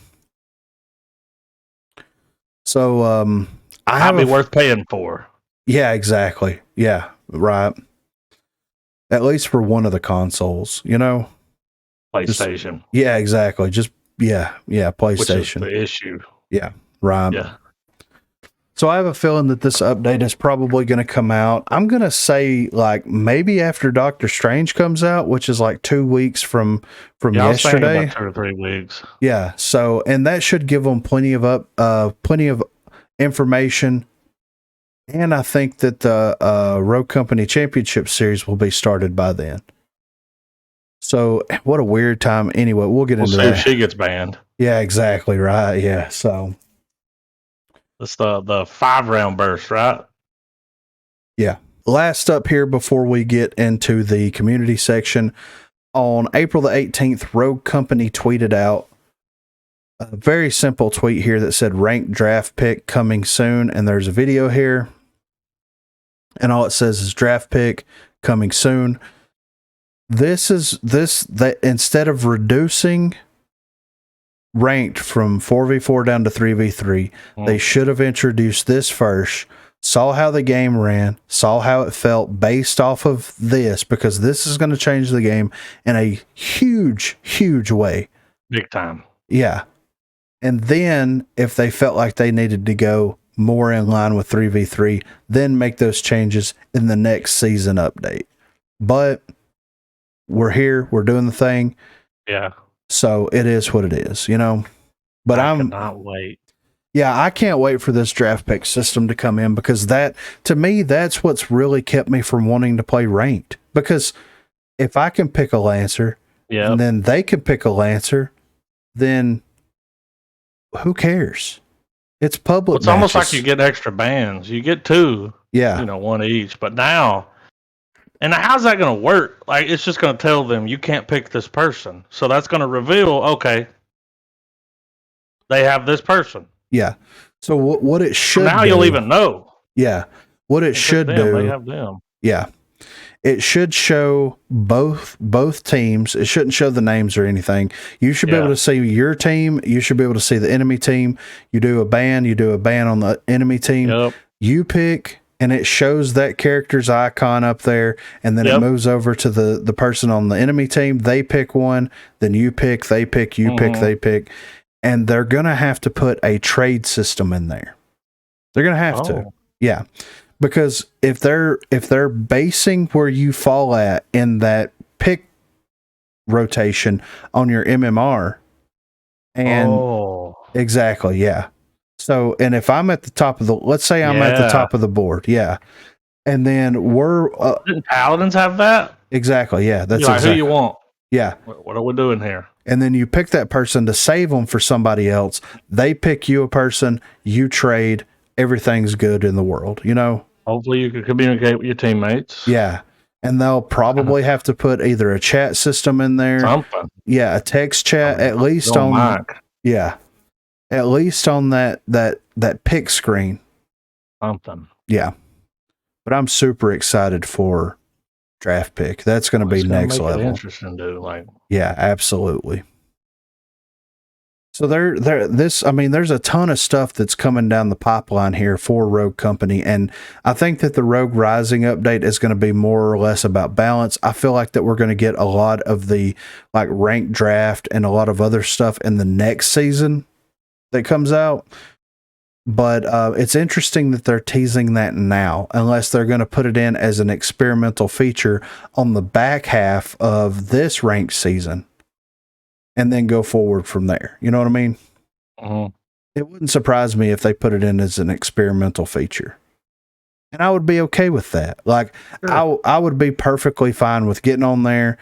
So I'd be worth paying for. Yeah, exactly. Yeah, right. At least for one of the consoles, you know? PlayStation. Yeah, exactly. Just PlayStation. Which is the issue. Yeah, right. Yeah. So I have a feeling that this update is probably going to come out. I'm going to say like maybe after Doctor Strange comes out, which is like 2 weeks from yesterday. About 2 or 3 weeks. Yeah. So, and that should give them plenty of information. And I think that the Rogue Company Championship Series will be started by then. So what a weird time. Anyway, we'll get into that. If she gets banned. Yeah, exactly. Right. Yeah. So. It's the 5-round burst, right? Yeah. Last up here before we get into the community section, on April the 18th, Rogue Company tweeted out a very simple tweet here that said ranked draft pick coming soon. And there's a video here. And all it says is draft pick coming soon. That instead of reducing ranked from 4v4 down to 3v3, they should have introduced this first, saw how the game ran, saw how it felt based off of this, because this is going to change the game in a huge way. Big time. Yeah. And then if they felt like they needed to go more in line with 3v3, then make those changes in the next season update. But we're here, we're doing the thing. Yeah. So it is what it is, you know. But I cannot wait. Yeah, I can't wait for this draft pick system to come in, because that, to me, that's what's really kept me from wanting to play ranked. Because if I can pick a Lancer, and then they can pick a Lancer, then who cares? It's public. Well, it's almost like you get extra bands. You get 2. Yeah. You know, 1 each. But now, and how's that going to work? Like, it's just going to tell them you can't pick this person. So that's going to reveal, okay, they have this person. Yeah. So what it should now do, you'll even know. Yeah. What it should do. They have them. Yeah. It should show both teams. It shouldn't show the names or anything. You should be able to see your team. You should be able to see the enemy team. You do a ban on the enemy team. Yep. You pick, and it shows that character's icon up there, and then it moves over to the person on the enemy team. They pick one, then you pick, they pick, you pick, they pick. And they're going to have to put a trade system in there. They're going to have to. Yeah. Because if they're basing where you fall at in that pick rotation on your MMR, and exactly, yeah. So, and if I'm at the top of let's say I'm at the top of the board, yeah. And then didn't Paladins have that? Exactly, yeah. That's who you want. Yeah. What are we doing here? And then you pick that person to save them for somebody else. They pick you a person, you trade, everything's good in the world, you know? Hopefully you can communicate with your teammates. Yeah. And they'll probably have to put either a chat system in there. Something. Yeah, a text chat, at least on yeah. At least on that pick screen. Something. Yeah. But I'm super excited for draft pick. That's going to be next level. Interesting, dude. Yeah, absolutely. So there's a ton of stuff that's coming down the pipeline here for Rogue Company, and I think that the Rogue Rising update is going to be more or less about balance. I feel like that we're going to get a lot of the ranked draft and a lot of other stuff in the next season that comes out. But it's interesting that they're teasing that now, unless they're going to put it in as an experimental feature on the back half of this ranked season and then go forward from there. You know what I mean? Uh-huh. It wouldn't surprise me if they put it in as an experimental feature. And I would be okay with that. Sure. I would be perfectly fine with getting on there,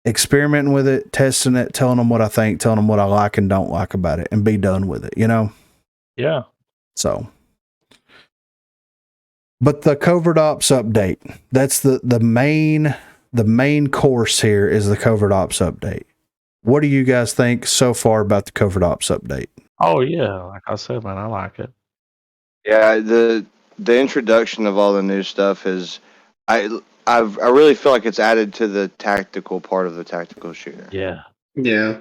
experimenting with it, testing it, telling them what I think, telling them what I like and don't like about it, and be done with it, you know? Yeah. So, but the Covert Ops update, that's the main the main course here is the Covert Ops update. What do you guys think so far about the Covert Ops update? Oh yeah, like I said, man, I like it. Yeah, the introduction of all the new stuff is, I really feel like it's added to the tactical part of the tactical shooter. Yeah. Yeah.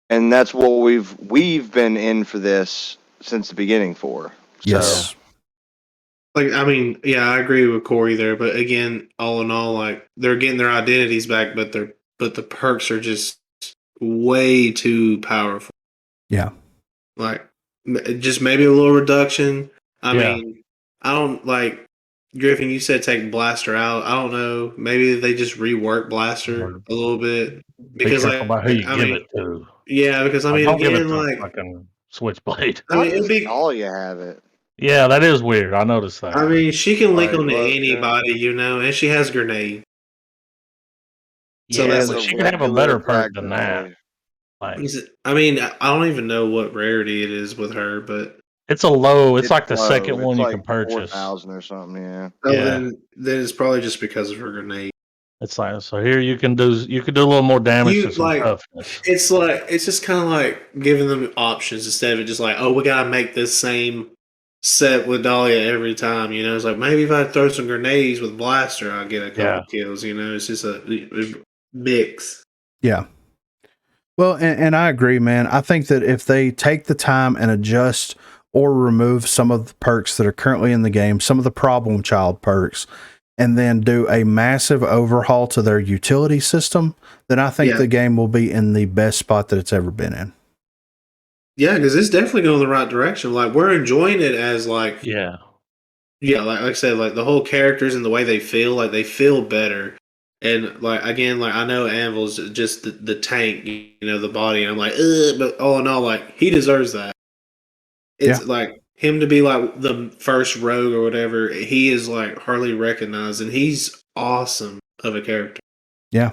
And that's what we've been in for this since the beginning for. Yes. Like, I mean, yeah, I agree with Corey there, but again, all in all, like, they're getting their identities back, but the perks are just way too powerful. Yeah. Like, just maybe a little reduction. I Yeah. mean, I don't like Griffin. You said take Blaster out. I don't know. Maybe they just rework Blaster a little bit Be because, careful like, about who you I give mean, it to. yeah, because I mean, Don't give it again, to like, fucking Switchblade. I mean, it'd be. all you have it. Yeah, that is weird. I noticed that. I mean, she can link Like, onto well, anybody, you know, and she has grenade. So yeah, that's but like, she could have a better perk than that. Like, I mean, I don't even know what rarity it is with her, but it's a low. It's like the low. second It's one you like can purchase. 4,000 or something. Yeah. oh, Yeah. then it's probably just because of her grenade. It's like, so here you can do a little more damage You, to some like, toughness. It's just kind of like giving them options instead of just like, oh, we gotta make this same set with Dahlia every time. You know, it's like maybe if I throw some grenades with Blaster, I'll get a couple kills. You know, it's just a mix. Yeah. Well, and I agree, man. I think that if they take the time and adjust or remove some of the perks that are currently in the game, some of the problem child perks, and then do a massive overhaul to their utility system, then I think the game will be in the best spot that it's ever been in. Yeah, because it's definitely going the right direction. Like, we're enjoying it as, like... Yeah, like I said, like, the whole characters and the way they feel better. And, like, again, like, I know Anvil's just the tank, you know, the body. And I'm like, ugh, but all in all, like, he deserves that. It's, like, him to be, like, the first rogue or whatever, he is, like, hardly recognized. And he's awesome of a character. Yeah.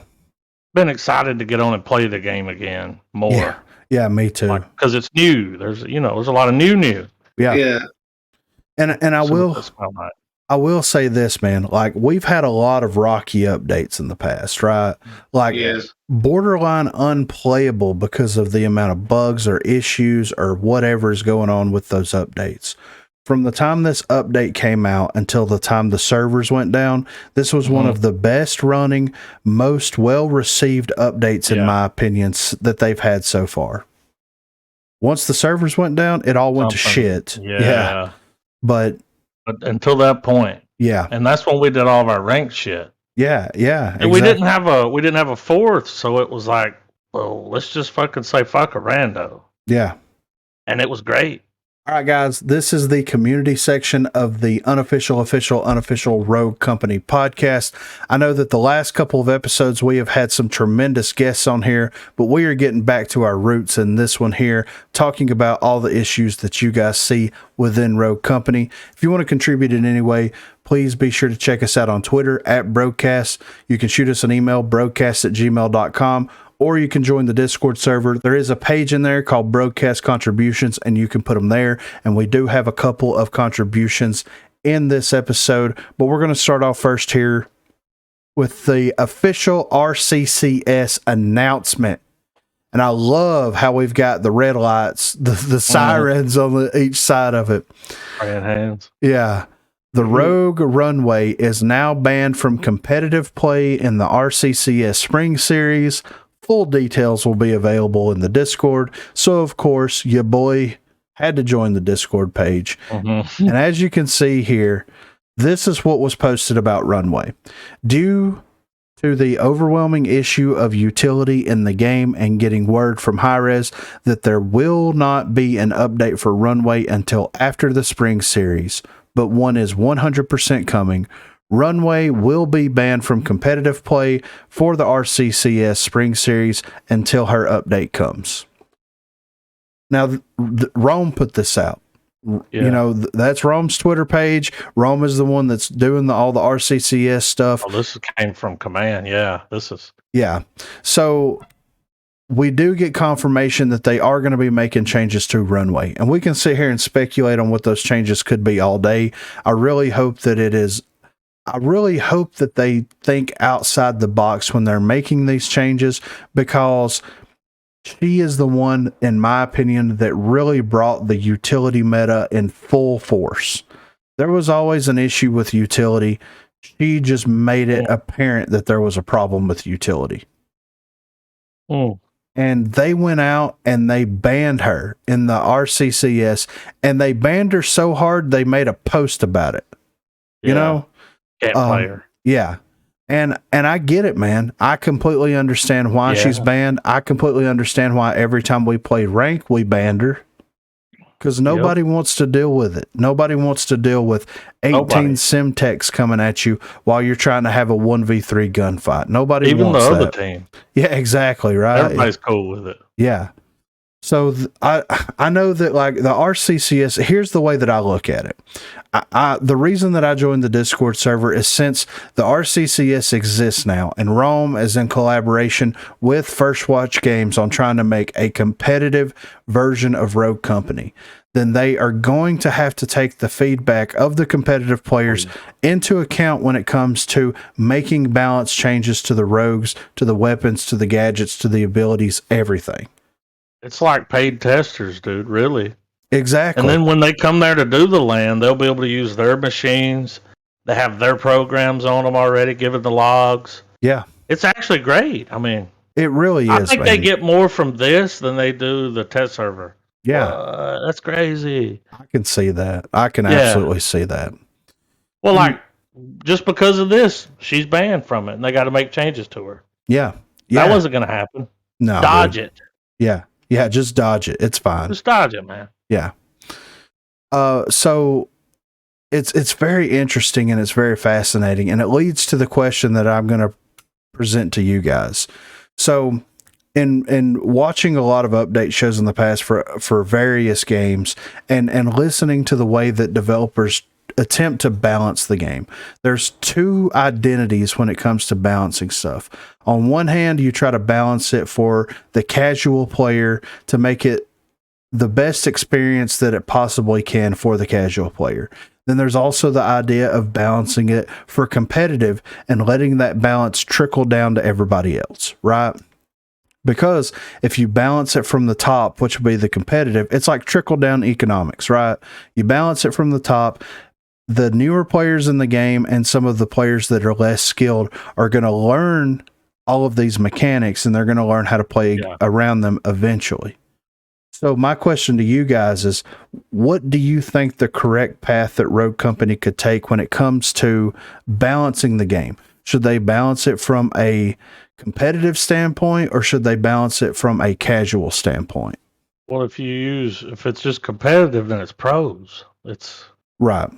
Been excited to get on and play the game again more. Yeah, me too. Because it's new. There's a lot of new. Yeah. Yeah. And I will say this, man, like, we've had a lot of rocky updates in the past, right? Like, borderline unplayable because of the amount of bugs or issues or whatever is going on with those updates. From the time this update came out until the time the servers went down, this was one of the best running, most well-received updates, in my opinion, that they've had so far. Once the servers went down, it all went to shit. Yeah. But until that point. Yeah. And that's when we did all of our ranked shit. Yeah. And we didn't have a fourth, so it was like, well, let's just fucking say fuck a rando. Yeah. And it was great. All right, guys, this is the community section of the Unofficial Rogue Company Podcast. I know that the last couple of episodes we have had some tremendous guests on here, but we are getting back to our roots in this one here, talking about all the issues that you guys see within Rogue Company. If you want to contribute in any way, please be sure to check us out on Twitter at Broguecast. You can shoot us an email, broguecast@gmail.com. Or you can join the Discord server. There is a page in there called Broguecast Contributions, and you can put them there. And we do have a couple of contributions in this episode. But we're going to start off first here with the official RCCS announcement. And I love how we've got the red lights, the sirens on each side of it. Red hands. Yeah. The Rogue Runway is now banned from competitive play in the RCCS Spring Series. Full details will be available in the Discord. So, of course, your boy had to join the Discord page. And as you can see here, this is what was posted about Runway. Due to the overwhelming issue of utility in the game and getting word from Hi-Rez that there will not be an update for Runway until after the Spring Series, but one is 100% coming. Runway will be banned from competitive play for the RCCS Spring Series until her update comes. Now, Rome put this out. You know, that's Rome's Twitter page. Rome is the one that's doing all the RCCS stuff. Oh, this came from Command. Yeah, this is. Yeah. So we do get confirmation that they are going to be making changes to Runway. And we can sit here and speculate on what those changes could be all day. I really hope that it is I really hope that they think outside the box when they're making these changes, because she is the one, in my opinion, that really brought the utility meta in full force. There was always an issue with utility. She just made it apparent that there was a problem with utility. And they went out and they banned her in the RCCS, and they banned her so hard they made a post about it. You know? Can't play her. Yeah. And I get it, man. I completely understand why she's banned. I completely understand why every time we played rank, we banned her. Because nobody wants to deal with it. Nobody wants to deal with 18 Simtex coming at you while you're trying to have a 1v3 gunfight. Nobody wants that. Even the other team. Yeah, exactly, right? Everybody's cool with it. Yeah. So I know that, like, the RCCS, here's the way that I look at it. The reason that I joined the Discord server is since the RCCS exists now, and Rome is in collaboration with First Watch Games on trying to make a competitive version of Rogue Company, then they are going to have to take the feedback of the competitive players into account when it comes to making balance changes to the rogues, to the weapons, to the gadgets, to the abilities, everything. It's like paid testers, dude, really. Exactly. And then when they come there to do the LAN, they'll be able to use their machines. They have their programs on them already, given the logs. Yeah. It's actually great. I mean, it really is. I think they get more from this than they do the test server. Yeah. That's crazy. I can see that. I can absolutely see that. Well, like, just because of this, she's banned from it, and they got to make changes to her. Yeah. That wasn't going to happen. No. Dodge it. Yeah. Yeah, just dodge it. It's fine. Just dodge it, man. Yeah. So it's very interesting and it's very fascinating, and it leads to the question that I'm going to present to you guys. So in watching a lot of update shows in the past for various games and listening to the way that developers attempt to balance the game, there's two identities when it comes to balancing stuff. On one hand, you try to balance it for the casual player to make it the best experience that it possibly can for the casual player. Then there's also the idea of balancing it for competitive and letting that balance trickle down to everybody else, right? Because if you balance it from the top, which would be the competitive, it's like trickle down economics, right? You balance it from the top. The newer players in the game and some of the players that are less skilled are going to learn all of these mechanics, and they're going to learn how to play around them eventually. So my question to you guys is, what do you think the correct path that Rogue Company could take when it comes to balancing the game? Should they balance it from a competitive standpoint, or should they balance it from a casual standpoint? Well, if it's just competitive, then it's pros. It's right.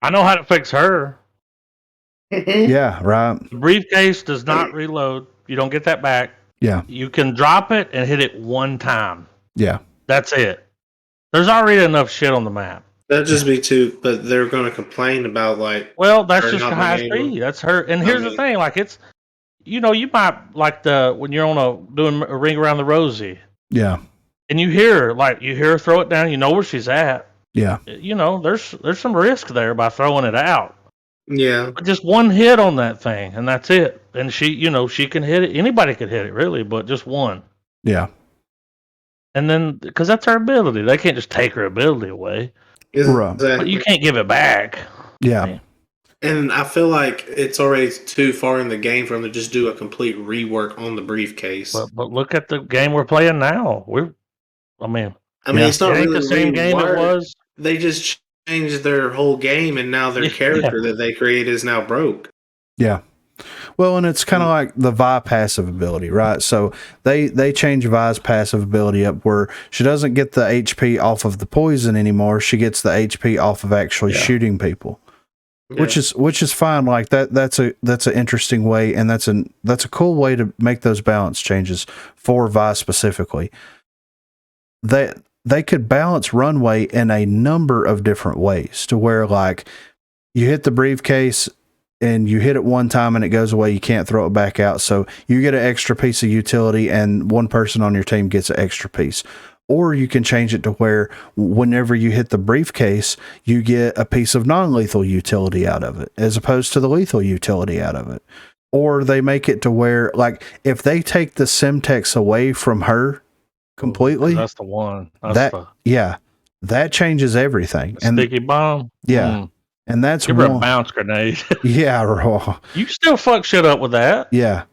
I know how to fix her. Yeah, right. The briefcase does not reload. You don't get that back. Yeah. You can drop it and hit it one time. Yeah. That's it. There's already enough shit on the map. That'd just be too, but they're going to complain about, like, well, that's just high speed. That's her. And here's the thing, like, it's, you might like when you're doing a ring around the rosy. Yeah. And you hear her throw it down, you know where she's at. Yeah. There's some risk there by throwing it out. Yeah. But just one hit on that thing, and that's it. And she can hit it. Anybody could hit it, really, but just one. Yeah. And then, because that's her ability. They can't just take her ability away. Exactly. But you can't give it back. Yeah. And I feel like it's already too far in the game for them to just do a complete rework on the briefcase. But look at the game we're playing now. I mean, it's not really the same game it was. They just changed their whole game, and now their character that they created is now broke. Yeah. Well, and it's kind of like the Vi passive ability, right? So they change Vi's passive ability up where she doesn't get the HP off of the poison anymore. She gets the HP off of actually shooting people, which is fine. Like that's an interesting way, and that's a cool way to make those balance changes for Vi specifically. They could balance Runway in a number of different ways to where, like, you hit the briefcase and you hit it one time and it goes away. You can't throw it back out. So you get an extra piece of utility and one person on your team gets an extra piece. Or you can change it to where whenever you hit the briefcase, you get a piece of non-lethal utility out of it, as opposed to the lethal utility out of it. Or they make it to where, like, if they take the Semtex away from her completely, that's the one. That changes everything. And sticky bomb. Yeah. And that's give her a bounce grenade. Yeah, raw. You still fuck shit up with that. Yeah.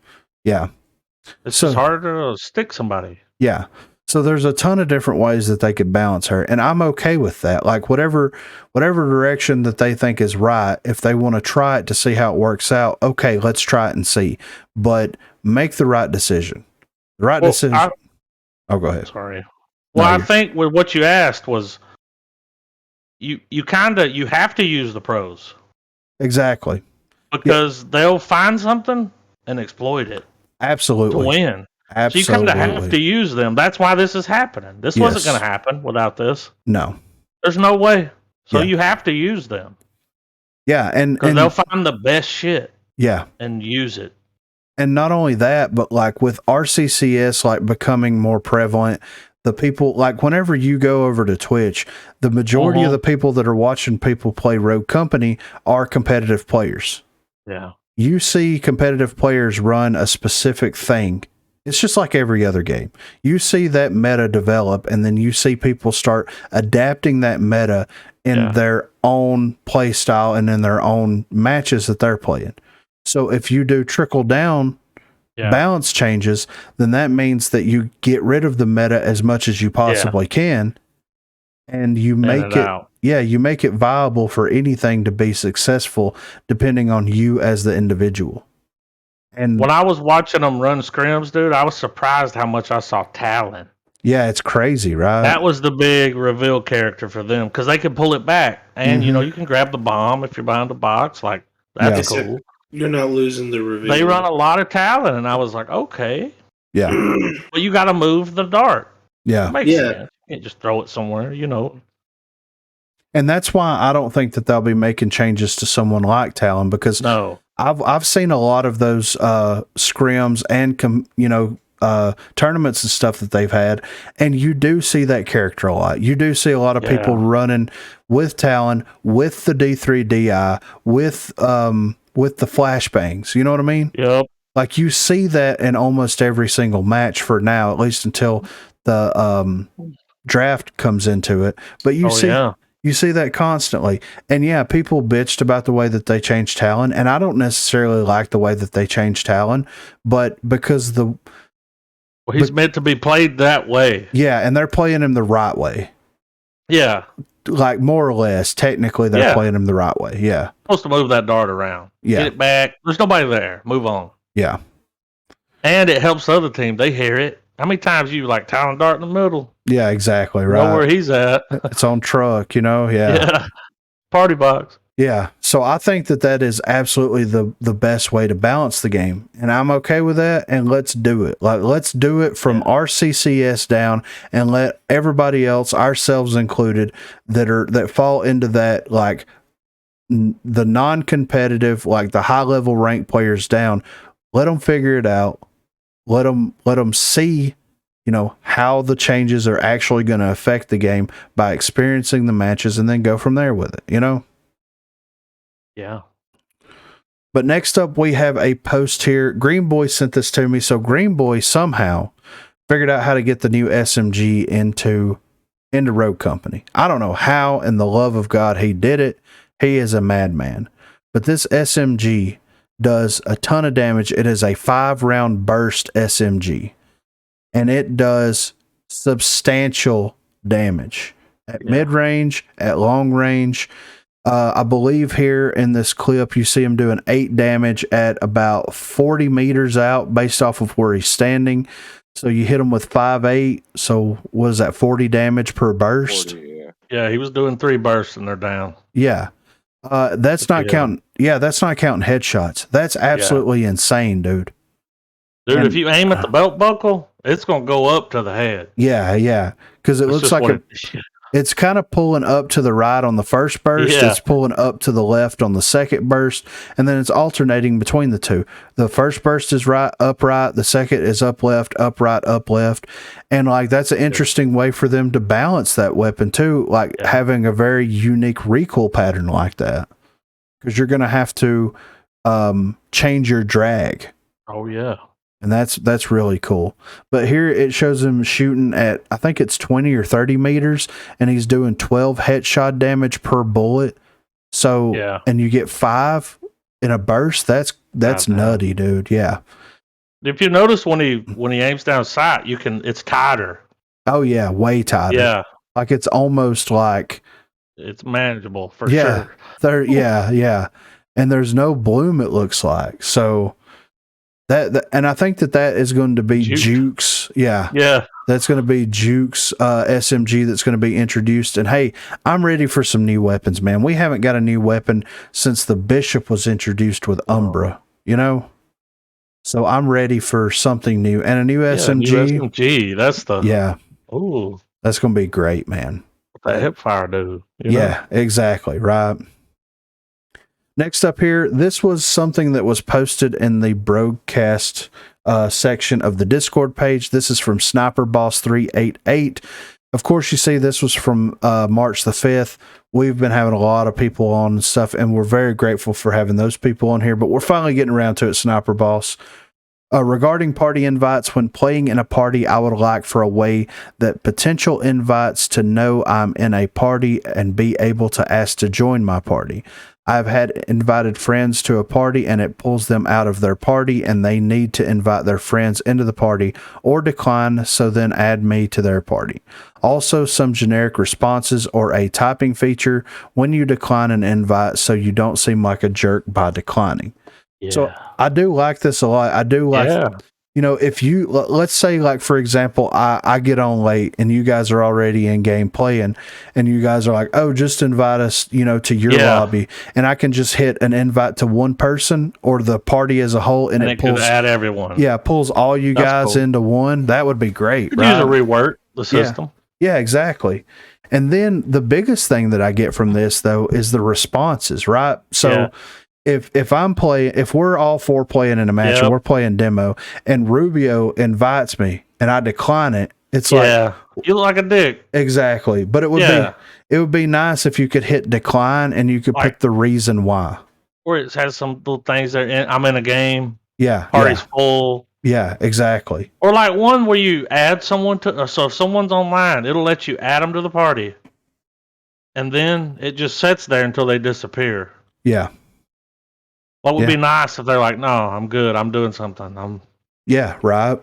It's just harder to stick somebody. Yeah. So there's a ton of different ways that they could balance her, and I'm okay with that. Like whatever direction that they think is right, if they want to try it to see how it works out, okay, let's try it and see. But make the right decision. The right decision. Go ahead. Sorry. Well, I think with what you asked was you have to use the pros. Exactly. Because they'll find something and exploit it. Absolutely. To win. Absolutely. So you kind of have to use them. That's why this is happening. This wasn't going to happen without this. No. There's no way. So you have to use them. Yeah, and they'll find the best shit. Yeah. And use it. And not only that, but like with RCCS like becoming more prevalent, the people, like whenever you go over to Twitch, the majority of the people that are watching people play Rogue Company are competitive players. Yeah. You see competitive players run a specific thing. It's just like every other game. You see that meta develop, and then you see people start adapting that meta in their own play style and in their own matches that they're playing. So if you do trickle down balance changes, then that means that you get rid of the meta as much as you possibly can, and you make you make it viable for anything to be successful, depending on you as the individual. And when I was watching them run scrims, dude, I was surprised how much I saw Talon. Yeah, it's crazy, right? That was the big reveal character for them because they could pull it back, and you can grab the bomb if you're behind the box. Like that's cool. You're not losing the reveal. They run a lot of Talon, and I was like, okay, yeah. But you got to move the dart. Yeah, makes sense. You can't just throw it somewhere, And that's why I don't think that they'll be making changes to someone like Talon, because I've seen a lot of those scrims and tournaments and stuff that they've had, and you do see that character a lot. You do see a lot of people running with Talon, with the D3 DI, with the flashbangs. You know what I mean? Yep. Like you see that in almost every single match for now, at least until the draft comes into it. But you you see that constantly. And people bitched about the way that they changed Talon, and I don't necessarily like the way that they changed Talon, but because he's meant to be played that way. Yeah, and they're playing him the right way. Yeah. Like more or less, technically they're playing him the right way. Yeah. Supposed to move that dart around. Yeah. Get it back. There's nobody there. Move on. Yeah. And it helps the other team. They hear it. How many times you like Talon dart in the middle? Yeah, exactly. Right. Know where he's at. It's on truck, Yeah. Yeah. Party box. Yeah. So I think that is absolutely the best way to balance the game. And I'm okay with that. And let's do it. Like, let's do it from RCCS down and let everybody else, ourselves included, that fall into that, like the non-competitive, like the high level ranked players down, let them figure it out. Let them see, how the changes are actually going to affect the game by experiencing the matches, and then go from there with it, Yeah. But next up, we have a post here. GREENBOI sent this to me. So GREENBOI somehow figured out how to get the new SMG into Rogue Company. I don't know how, in the love of God, he did it. He is a madman. But this SMG does a ton of damage. It is a 5-round burst SMG, and it does substantial damage at mid-range, at long range. I believe here in this clip, you see him doing 8 damage at about 40 meters out based off of where he's standing. So you hit him with 5.8. So what is that, 40 damage per burst? 40, yeah, he was doing 3 bursts and they're down. Yeah. That's not counting headshots. That's absolutely insane, dude. Dude, if you aim at the belt buckle, it's going to go up to the head. Yeah. Because it looks like It's kind of pulling up to the right on the first burst. Yeah. It's pulling up to the left on the second burst, and then it's alternating between the two. The first burst is right, up right. The second is up left, up right, up left. And like, that's an interesting way for them to balance that weapon too. Like having a very unique recoil pattern like that, because you're going to have to change your drag. Oh yeah. And that's really cool. But here it shows him shooting at, I think it's 20 or 30 meters, and he's doing 12 headshot damage per bullet. So, and you get 5 in a burst. That's nutty, dude. Yeah. If you notice when he aims down sight, it's tighter. Oh yeah, way tighter. Yeah. Like it's almost like it's manageable for sure. Yeah. And there's no bloom, it looks like. So and I think that is going to be Juke's. Yeah. That's going to be Juke's SMG that's going to be introduced. And hey, I'm ready for some new weapons, man. We haven't got a new weapon since the Bishop was introduced with Umbra, So I'm ready for something new and a new SMG. New SMG. That's the Ooh, that's going to be great, man. What that hipfire do? Exactly. Right. Next up here, this was something that was posted in the Broguecast section of the Discord page. This is from Sniper Boss 388. Of course, you see this was from March the 5th. We've been having a lot of people on and stuff, and we're very grateful for having those people on here, but we're finally getting around to it, Sniper Boss. Regarding party invites, when playing in a party, I would like for a way that potential invites to know I'm in a party and be able to ask to join my party. I've had invited friends to a party and it pulls them out of their party and they need to invite their friends into the party or decline, so then add me to their party. Also, some generic responses or a typing feature when you decline an invite so you don't seem like a jerk by declining. Yeah. So I do like this a lot. I do like, if you, let's say, like, for example, I get on late and you guys are already in game playing and you guys are like, oh, just invite us, to your lobby. And I can just hit an invite to one person or the party as a whole. And it pulls, add everyone. Yeah. Pulls all you guys into one. That would be great. Could use a rework the system. Yeah, exactly. And then the biggest thing that I get from this though, is the responses, right? So if we're all 4 playing in a match and we're playing demo and Rubio invites me and I decline it, it's like, you look like a dick. Exactly. But it would be nice if you could hit decline and you could put the reason why. Or it has some little things there. I'm in a game. Yeah. Party's full. Yeah, exactly. Or like one where you add someone so if someone's online, it'll let you add them to the party. And then it just sits there until they disappear. Yeah. What would be nice if they're like, no, I'm good. I'm doing something. Yeah, right.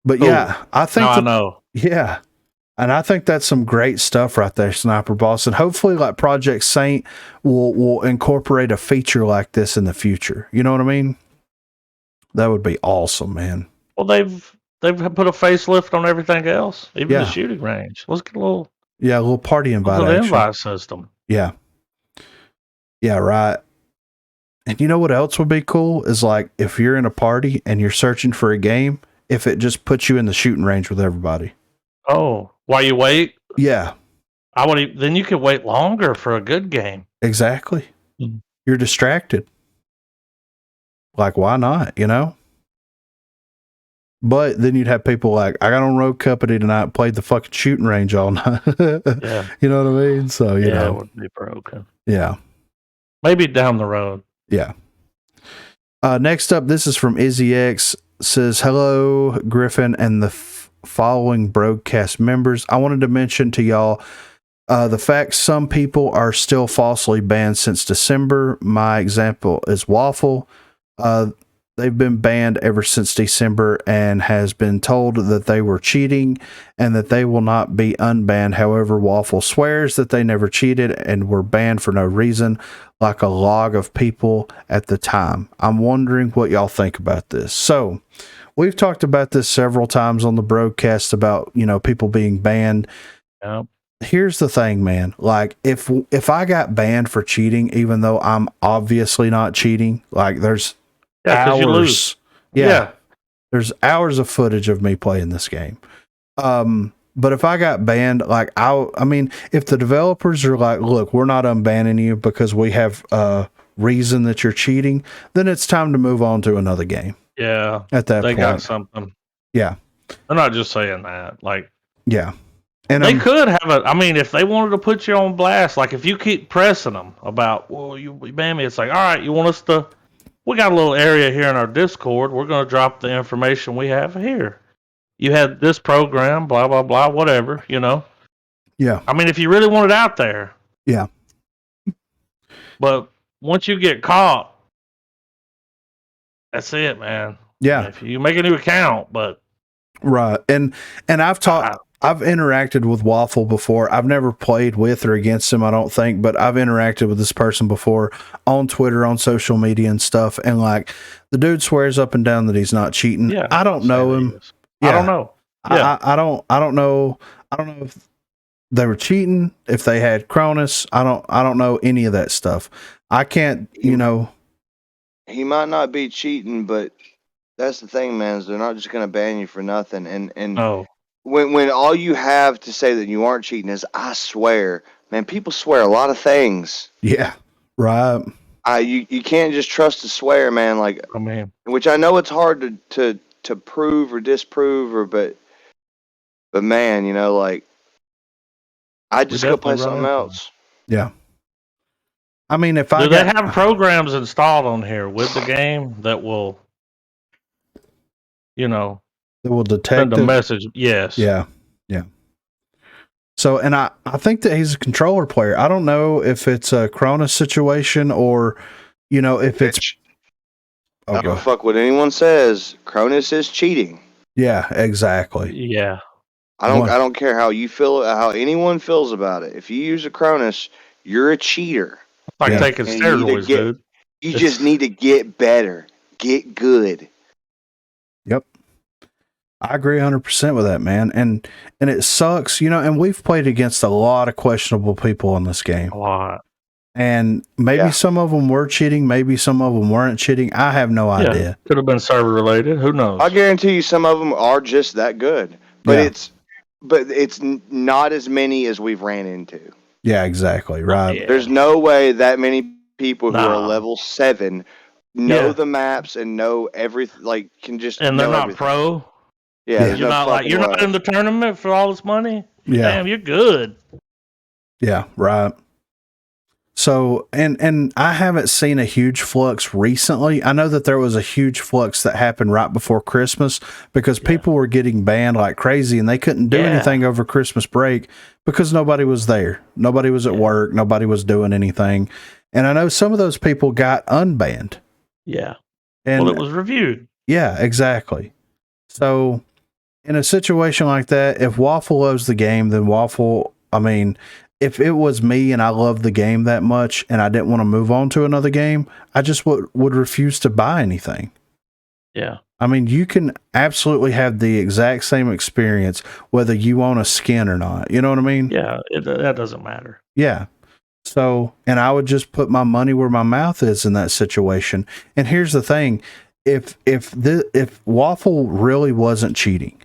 But I think I know. Yeah. And I think that's some great stuff right there, Sniper Boss. And hopefully like Project Saint will incorporate a feature like this in the future. You know what I mean? That would be awesome, man. Well, they've put a facelift on everything else, even the shooting range. Let's get a little party invite system. Yeah. Yeah, right. And you know what else would be cool is like if you're in a party and you're searching for a game, if it just puts you in the shooting range with everybody. Oh, while you wait? Yeah. Then you could wait longer for a good game. Exactly. Mm-hmm. You're distracted. Like, why not, But then you'd have people like, I got on Rogue Company tonight, played the fucking shooting range all night. Yeah. You know what I mean? So, you know. It would be broken. Yeah. Maybe down the road. Yeah. Next up, this is from Izzy X. Says, hello, Griffin and the following Broguecast members. I wanted to mention to y'all the fact some people are still falsely banned since December. My example is Waffle. They've been banned ever since December and has been told that they were cheating and that they will not be unbanned. However, Waffle swears that they never cheated and were banned for no reason, like a log of people at the time. I'm wondering what y'all think about this. So we've talked about this several times on the broadcast about, people being banned. Yep. Here's the thing, man. Like if I got banned for cheating, even though I'm obviously not cheating, like there's hours. Yeah. There's hours of footage of me playing this game. But if I got banned, like I mean, if the developers are like, look, we're not unbanning you because we have a reason that you're cheating, then it's time to move on to another game. Yeah. At that they point. got something. Yeah. They're not just saying that. Like, yeah. And they could have I mean, if they wanted to put you on blast, like if you keep pressing them about, well, you ban me, it's like, all right, you want us to, we got a little area here in our Discord. We're going to drop the information we have here. You had this program, blah, blah, blah, whatever, you know? Yeah. I mean, if you really want it out there. Yeah. But once you get caught, that's it, man. Yeah. If you make a new account, but. Right. And I've interacted with Waffle before. I've never played with or against him, I don't think, but I've interacted with this person before on Twitter, on social media and stuff. And like the dude swears up and down that he's not cheating. Yeah, I don't know him. Yeah. I don't know. Yeah. I don't know. I don't know if they were cheating, if they had Cronus. I don't know any of that stuff. I can't, you know. He might not be cheating, but that's the thing, man, is they're not just going to ban you for nothing. And no. When all you have to say that you aren't cheating is, I swear, man, people swear a lot of things. Yeah. Right. You can't just trust to swear, man. Like, I mean, which I know it's hard to prove or disprove, but man, you know, like, I just go play something else. Yeah. I mean, if they have programs installed on here with the game that will, you know, that will detect send a message. Yes. Yeah. Yeah. So, and I think that he's a controller player. I don't know if it's a Cronus situation or, you know, if it's. I don't fuck what anyone says. Cronus is cheating. Yeah, exactly. Yeah. I don't care how you feel, how anyone feels about it. If you use a Cronus, you're a cheater. It's like taking steroids, dude. You just need to get better. Get good. Yep. I agree 100% with that, man. And it sucks, you know, and we've played against a lot of questionable people in this game. A lot. And maybe some of them were cheating, maybe some of them weren't cheating. I have no idea. Could have been server related. Who knows? I guarantee you some of them are just that good. But it's not as many as we've ran into. Yeah, exactly. Right. Yeah. There's no way that many people who are level 7 know the maps and know everything, like can just and they're not everything. Pro. Yeah, you're not in the tournament for all this money. Yeah, damn, you're good. Yeah, right. So, and I haven't seen a huge flux recently. I know that there was a huge flux that happened right before Christmas because people were getting banned like crazy and they couldn't do anything over Christmas break because nobody was there. Nobody was at work. Nobody was doing anything. And I know some of those people got unbanned. Yeah. And it was reviewed. Yeah, exactly. So in a situation like that, if Waffle loves the game, then Waffle, I mean, if it was me and I loved the game that much and I didn't want to move on to another game, I just would refuse to buy anything. Yeah. I mean, you can absolutely have the exact same experience whether you own a skin or not. You know what I mean? Yeah, that doesn't matter. Yeah. So, and I would just put my money where my mouth is in that situation. And here's the thing. If Waffle really wasn't cheating,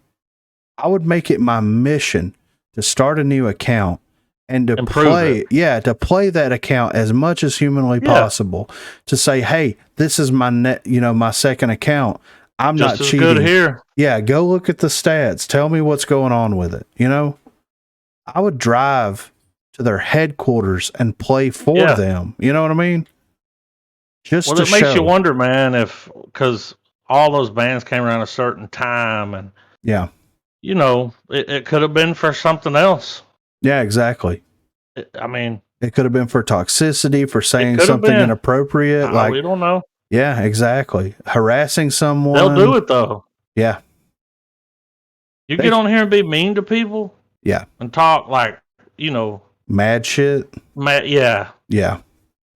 I would make it my mission to start a new account and to play that account as much as humanly possible. To say, hey, this is my my second account. I'm just not cheating. Good here. Yeah, go look at the stats. Tell me what's going on with it. You know, I would drive to their headquarters and play for them. You know what I mean? Just it makes you wonder, man, because all those bans came around a certain time, and you know, it could have been for something else. Yeah, exactly. I mean, it could have been for toxicity, for saying something inappropriate. Like we don't know. Yeah, exactly. Harassing someone. They'll do it though. Yeah. You get on here and be mean to people. Yeah. And talk like, you know, mad shit. Yeah. Yeah.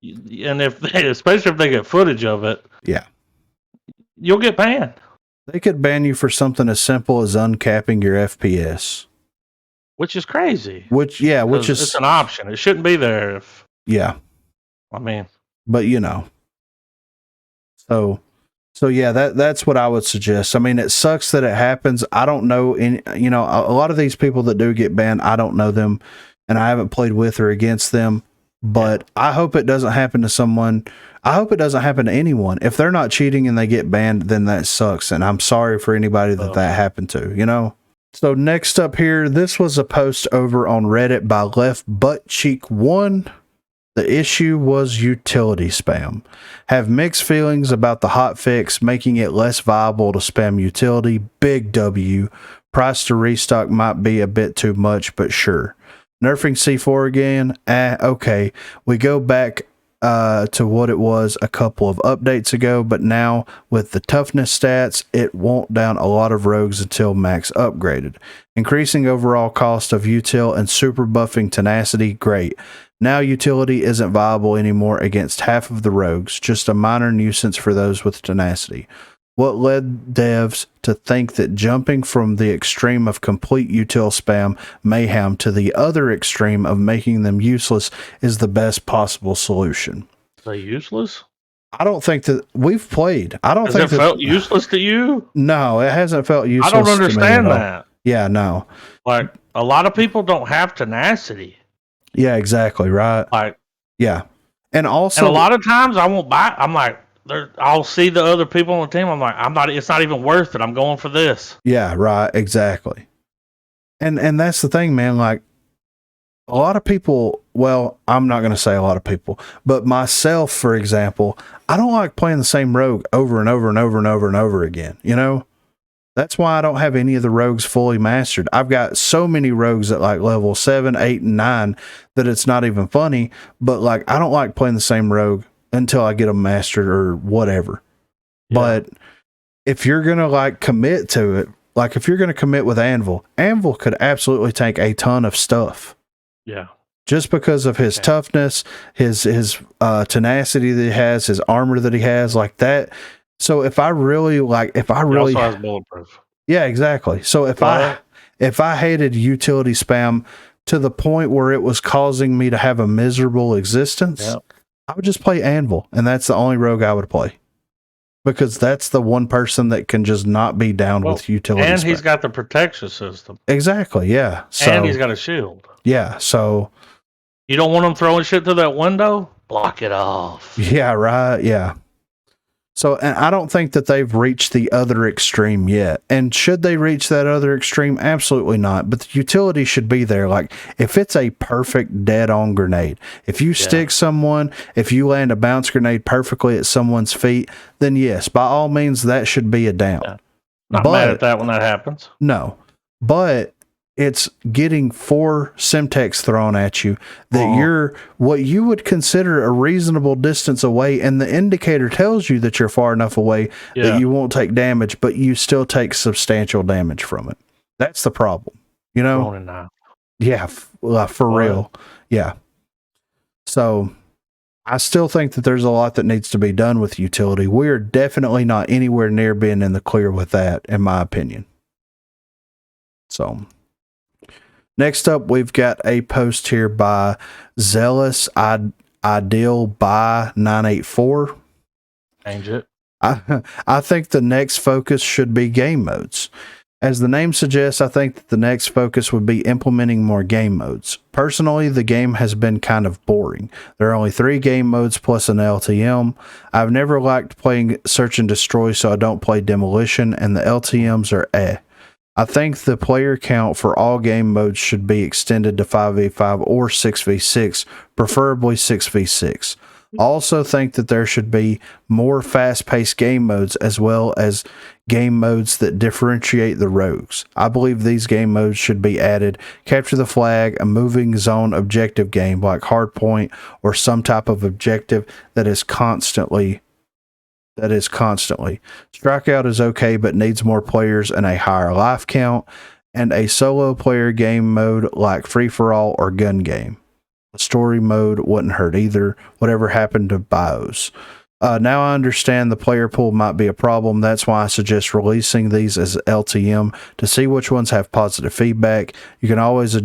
And especially if they get footage of it. Yeah. You'll get banned. They could ban you for something as simple as uncapping your FPS. Which is crazy. Which is it's an option. It shouldn't be there Yeah. I mean. But you know. So So yeah, that's what I would suggest. I mean, it sucks that it happens. I don't know any, you know, a lot of these people that do get banned, I don't know them and I haven't played with or against them, but I hope it doesn't happen to someone. I hope it doesn't happen to anyone. If they're not cheating and they get banned, then that sucks. And I'm sorry for anybody that happened to, you know? So next up here, this was a post over on Reddit by Left Butt Cheek 1. The issue was utility spam. Have mixed feelings about the hotfix making it less viable to spam utility. Big W. Price to restock might be a bit too much, but sure. Nerfing C4 again? Okay. We go back to what it was a couple of updates ago, but now with the toughness stats, it won't down a lot of rogues until max upgraded. Increasing overall cost of util and super buffing tenacity, great. Now utility isn't viable anymore against half of the rogues, just a minor nuisance for those with tenacity. What led devs to think that jumping from the extreme of complete util spam mayhem to the other extreme of making them useless is the best possible solution? Are they useless? I don't think that we've played. I don't Has think it felt useless to you? No, it hasn't felt useless. I don't understand that. Yeah, no. Like, a lot of people don't have tenacity. Yeah, exactly, right. Like, yeah. And also, and a lot of times I won't buy. I'm like, I'll see the other people on the team. I'm like, it's not even worth it. I'm going for this. Yeah, right. Exactly. And that's the thing, man. Like, a lot of people, well, I'm not going to say a lot of people, but myself, for example, I don't like playing the same rogue over and over and over and over and over again. You know, that's why I don't have any of the rogues fully mastered. I've got so many rogues at like level 7, 8, and 9 that it's not even funny, but like, I don't like playing the same rogue until I get them mastered or whatever. Yeah. But if you're going to like commit to it, like if you're going to commit with Anvil could absolutely take a ton of stuff. Yeah. Just because of his toughness, his tenacity that he has, his armor that he has, like that. So if I really he also has bulletproof. Yeah, exactly. So if I hated utility spam to the point where it was causing me to have a miserable existence, I would just play Anvil, and that's the only rogue I would play. Because that's the one person that can just not be down with utility and spam. He's got the protection system. Exactly, yeah. So, and he's got a shield. Yeah, so... You don't want him throwing shit through that window? Block it off. Yeah, right, yeah. So, and I don't think that they've reached the other extreme yet. And should they reach that other extreme? Absolutely not. But the utility should be there. Like, if it's a perfect dead-on grenade, if you stick someone, if you land a bounce grenade perfectly at someone's feet, then yes, by all means, that should be a down. Yeah. Not mad at that when that happens. No. But it's getting 4 Semtex thrown at you that you're what you would consider a reasonable distance away, and the indicator tells you that you're far enough away that you won't take damage, but you still take substantial damage from it. That's the problem, you know? Yeah, for real. Yeah. So I still think that there's a lot that needs to be done with utility. We're definitely not anywhere near being in the clear with that, in my opinion. So... Next up, we've got a post here by Zealous Ideal by 984. Change it. I think the next focus should be game modes. As the name suggests, I think that the next focus would be implementing more game modes. Personally, the game has been kind of boring. There are only 3 game modes plus an LTM. I've never liked playing Search and Destroy, so I don't play Demolition, and the LTMs are I think the player count for all game modes should be extended to 5v5 or 6v6, preferably 6v6. Also think that there should be more fast-paced game modes as well as game modes that differentiate the rogues. I believe these game modes should be added. Capture the flag, a moving zone objective game like Hardpoint, or some type of objective that is constantly. Strikeout is okay, but needs more players and a higher life count, and a solo player game mode like free-for-all or gun game. A story mode wouldn't hurt either. Whatever happened to BIOS? Now I understand the player pool might be a problem. That's why I suggest releasing these as LTM to see which ones have positive feedback. You can always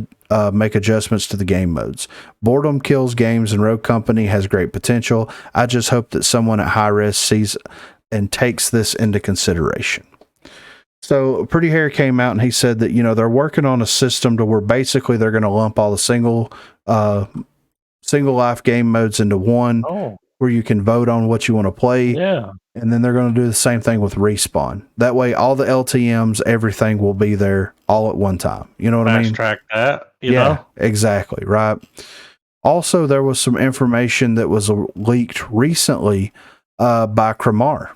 make adjustments to the game modes. Boredom kills games, and Rogue Company has great potential. I just hope that someone at High Res sees and takes this into consideration. So Pretty Hair came out and he said that, you know, they're working on a system to where basically they're going to lump all the single life game modes into one, where you can vote on what you want to play. Yeah. And then they're going to do the same thing with Respawn. That way, all the LTMs, everything will be there all at one time. You know what I mean? Fast track that, you know? Exactly, right. Also, there was some information that was leaked recently by Cremar,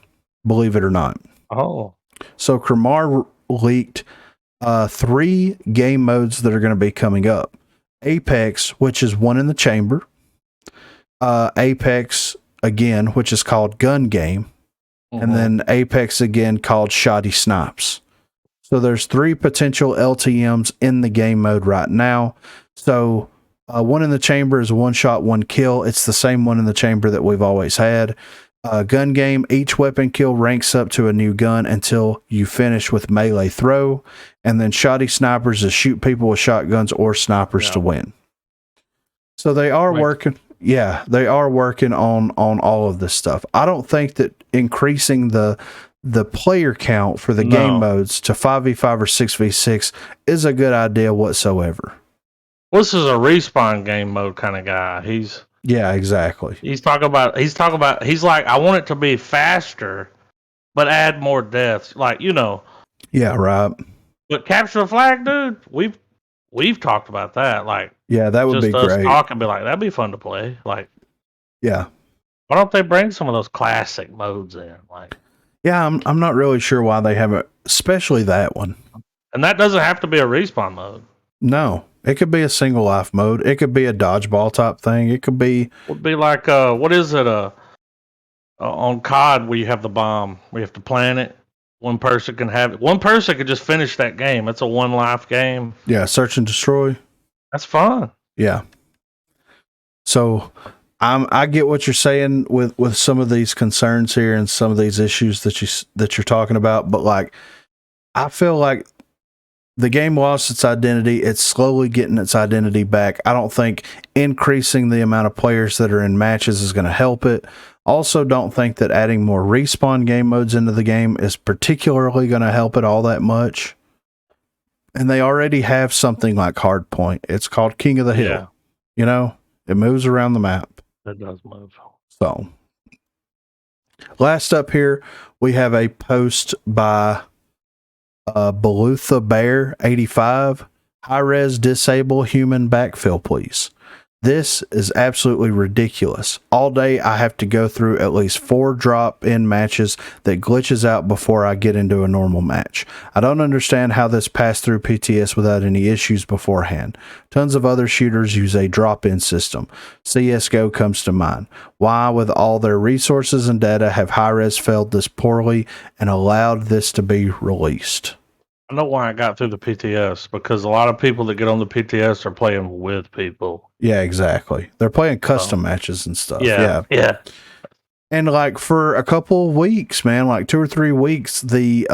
believe it or not. Oh. So Cremar leaked 3 game modes that are going to be coming up. Apex, which is one in the chamber. Apex again, which is called Gun Game. And then Apex again called Shoddy Snipes. So there's 3 potential LTMs in the game mode right now. So one in the chamber is 1 shot, 1 kill. It's the same one in the chamber that we've always had. Gun Game, each weapon kill ranks up to a new gun until you finish with melee throw. And then Shoddy Snipers is shoot people with shotguns or snipers to win. So they are working. Yeah, they are working on all of this stuff. I don't think that increasing the player count for the game modes to 5v5 or 6v6 is a good idea whatsoever. Well, this is a Respawn game mode kind of guy. Yeah, exactly. He's like, I want it to be faster, but add more deaths. Like, you know. Yeah, right. But capture the flag, dude, we've talked about that. Like, yeah, that would be just us great. talk and be like, that'd be fun to play. Like, yeah. Why don't they bring some of those classic modes in? Like, yeah, I'm not really sure why they haven't, especially that one. And that doesn't have to be a Respawn mode. No, it could be a single life mode. It could be a dodgeball type thing. It could be. Would be like what is it? On COD where you have the bomb, where you have to plant it. One person can have it. One person could just finish that game. It's a 1 life game. Yeah, search and destroy. That's fun. Yeah. So I get what you're saying with some of these concerns here and some of these issues that you're talking about, but like I feel like the game lost its identity. It's slowly getting its identity back. I don't think increasing the amount of players that are in matches is going to help it. Also, don't think that adding more Respawn game modes into the game is particularly going to help it all that much. And they already have something like Hardpoint. It's called King of the Hill. Yeah. You know, it moves around the map. It does move. So, last up here, we have a post by Belutha Bear 85. High res disable human backfill, please. This is absolutely ridiculous. All day I have to go through at least 4 drop-in matches that glitches out before I get into a normal match. I don't understand how this passed through PTS without any issues beforehand. Tons of other shooters use a drop-in system. CSGO comes to mind. Why, with all their resources and data, have high-res failed this poorly and allowed this to be released? I know why I got through the PTS, because a lot of people that get on the PTS are playing with people. Yeah, exactly. They're playing custom matches and stuff. Yeah. And like for a couple of weeks, man, like 2 or 3 weeks, the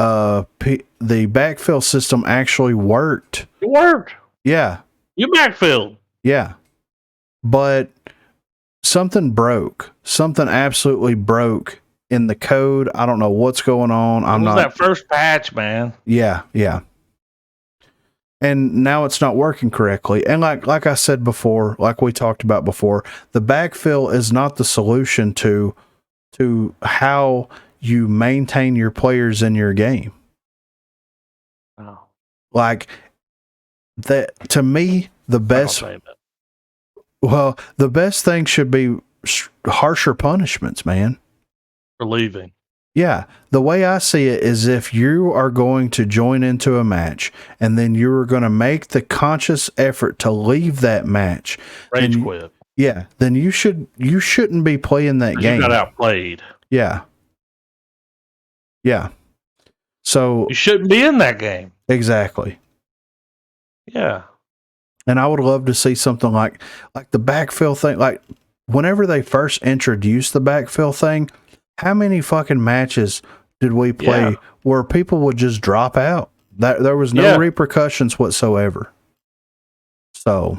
backfill system actually worked. It worked. Yeah. You backfilled. Yeah. But something broke. Something absolutely broke in the code. I don't know what's going on. It was that first patch, man. Yeah. And now it's not working correctly. And like I said before, like we talked about before, the backfill is not the solution to how you maintain your players in your game. Oh. Like that, to me, the best thing should be harsher punishments, man. For leaving. Yeah, the way I see it is if you are going to join into a match and then you're going to make the conscious effort to leave that match, rage quit. Yeah, then you shouldn't be playing that game. You got outplayed. Yeah. So you shouldn't be in that game. Exactly. Yeah. And I would love to see something like the backfill thing. Like whenever they first introduced the backfill thing, how many fucking matches did we play where people would just drop out? That there was no repercussions whatsoever. So,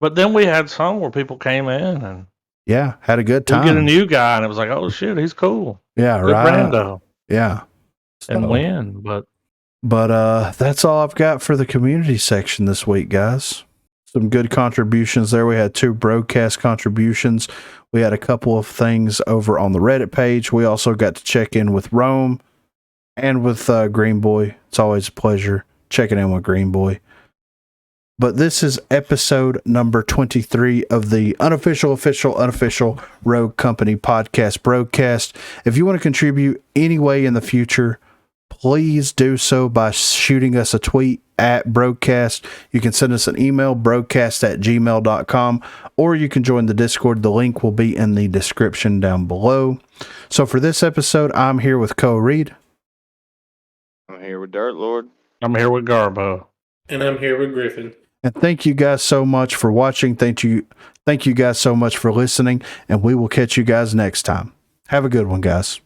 but then we had some where people came in and Yeah, had a good We time. get a new guy, and it was like, oh shit, he's cool. Yeah, Good right. rando. Yeah. And So- win, but that's all I've got for the community section this week, guys. Some good contributions there. We had 2 Broguecast contributions. We had a couple of things over on the Reddit page. We also got to check in with Rome and with GREENBOI. It's always a pleasure checking in with GREENBOI. But this is episode number 23 of the Unofficial Rogue Company Podcast, Broguecast. If you want to contribute any way in the future, please do so by shooting us a tweet at Broguecast. You can send us an email, broguecast@gmail.com, or you can join the Discord. The link will be in the description down below. So for this episode, I'm here with Co Reed. I'm here with Dirt Lord. I'm here with Garbo. And I'm here with Griffin. And thank you guys so much for watching. Thank you guys so much for listening, and we will catch you guys next time. Have a good one, guys.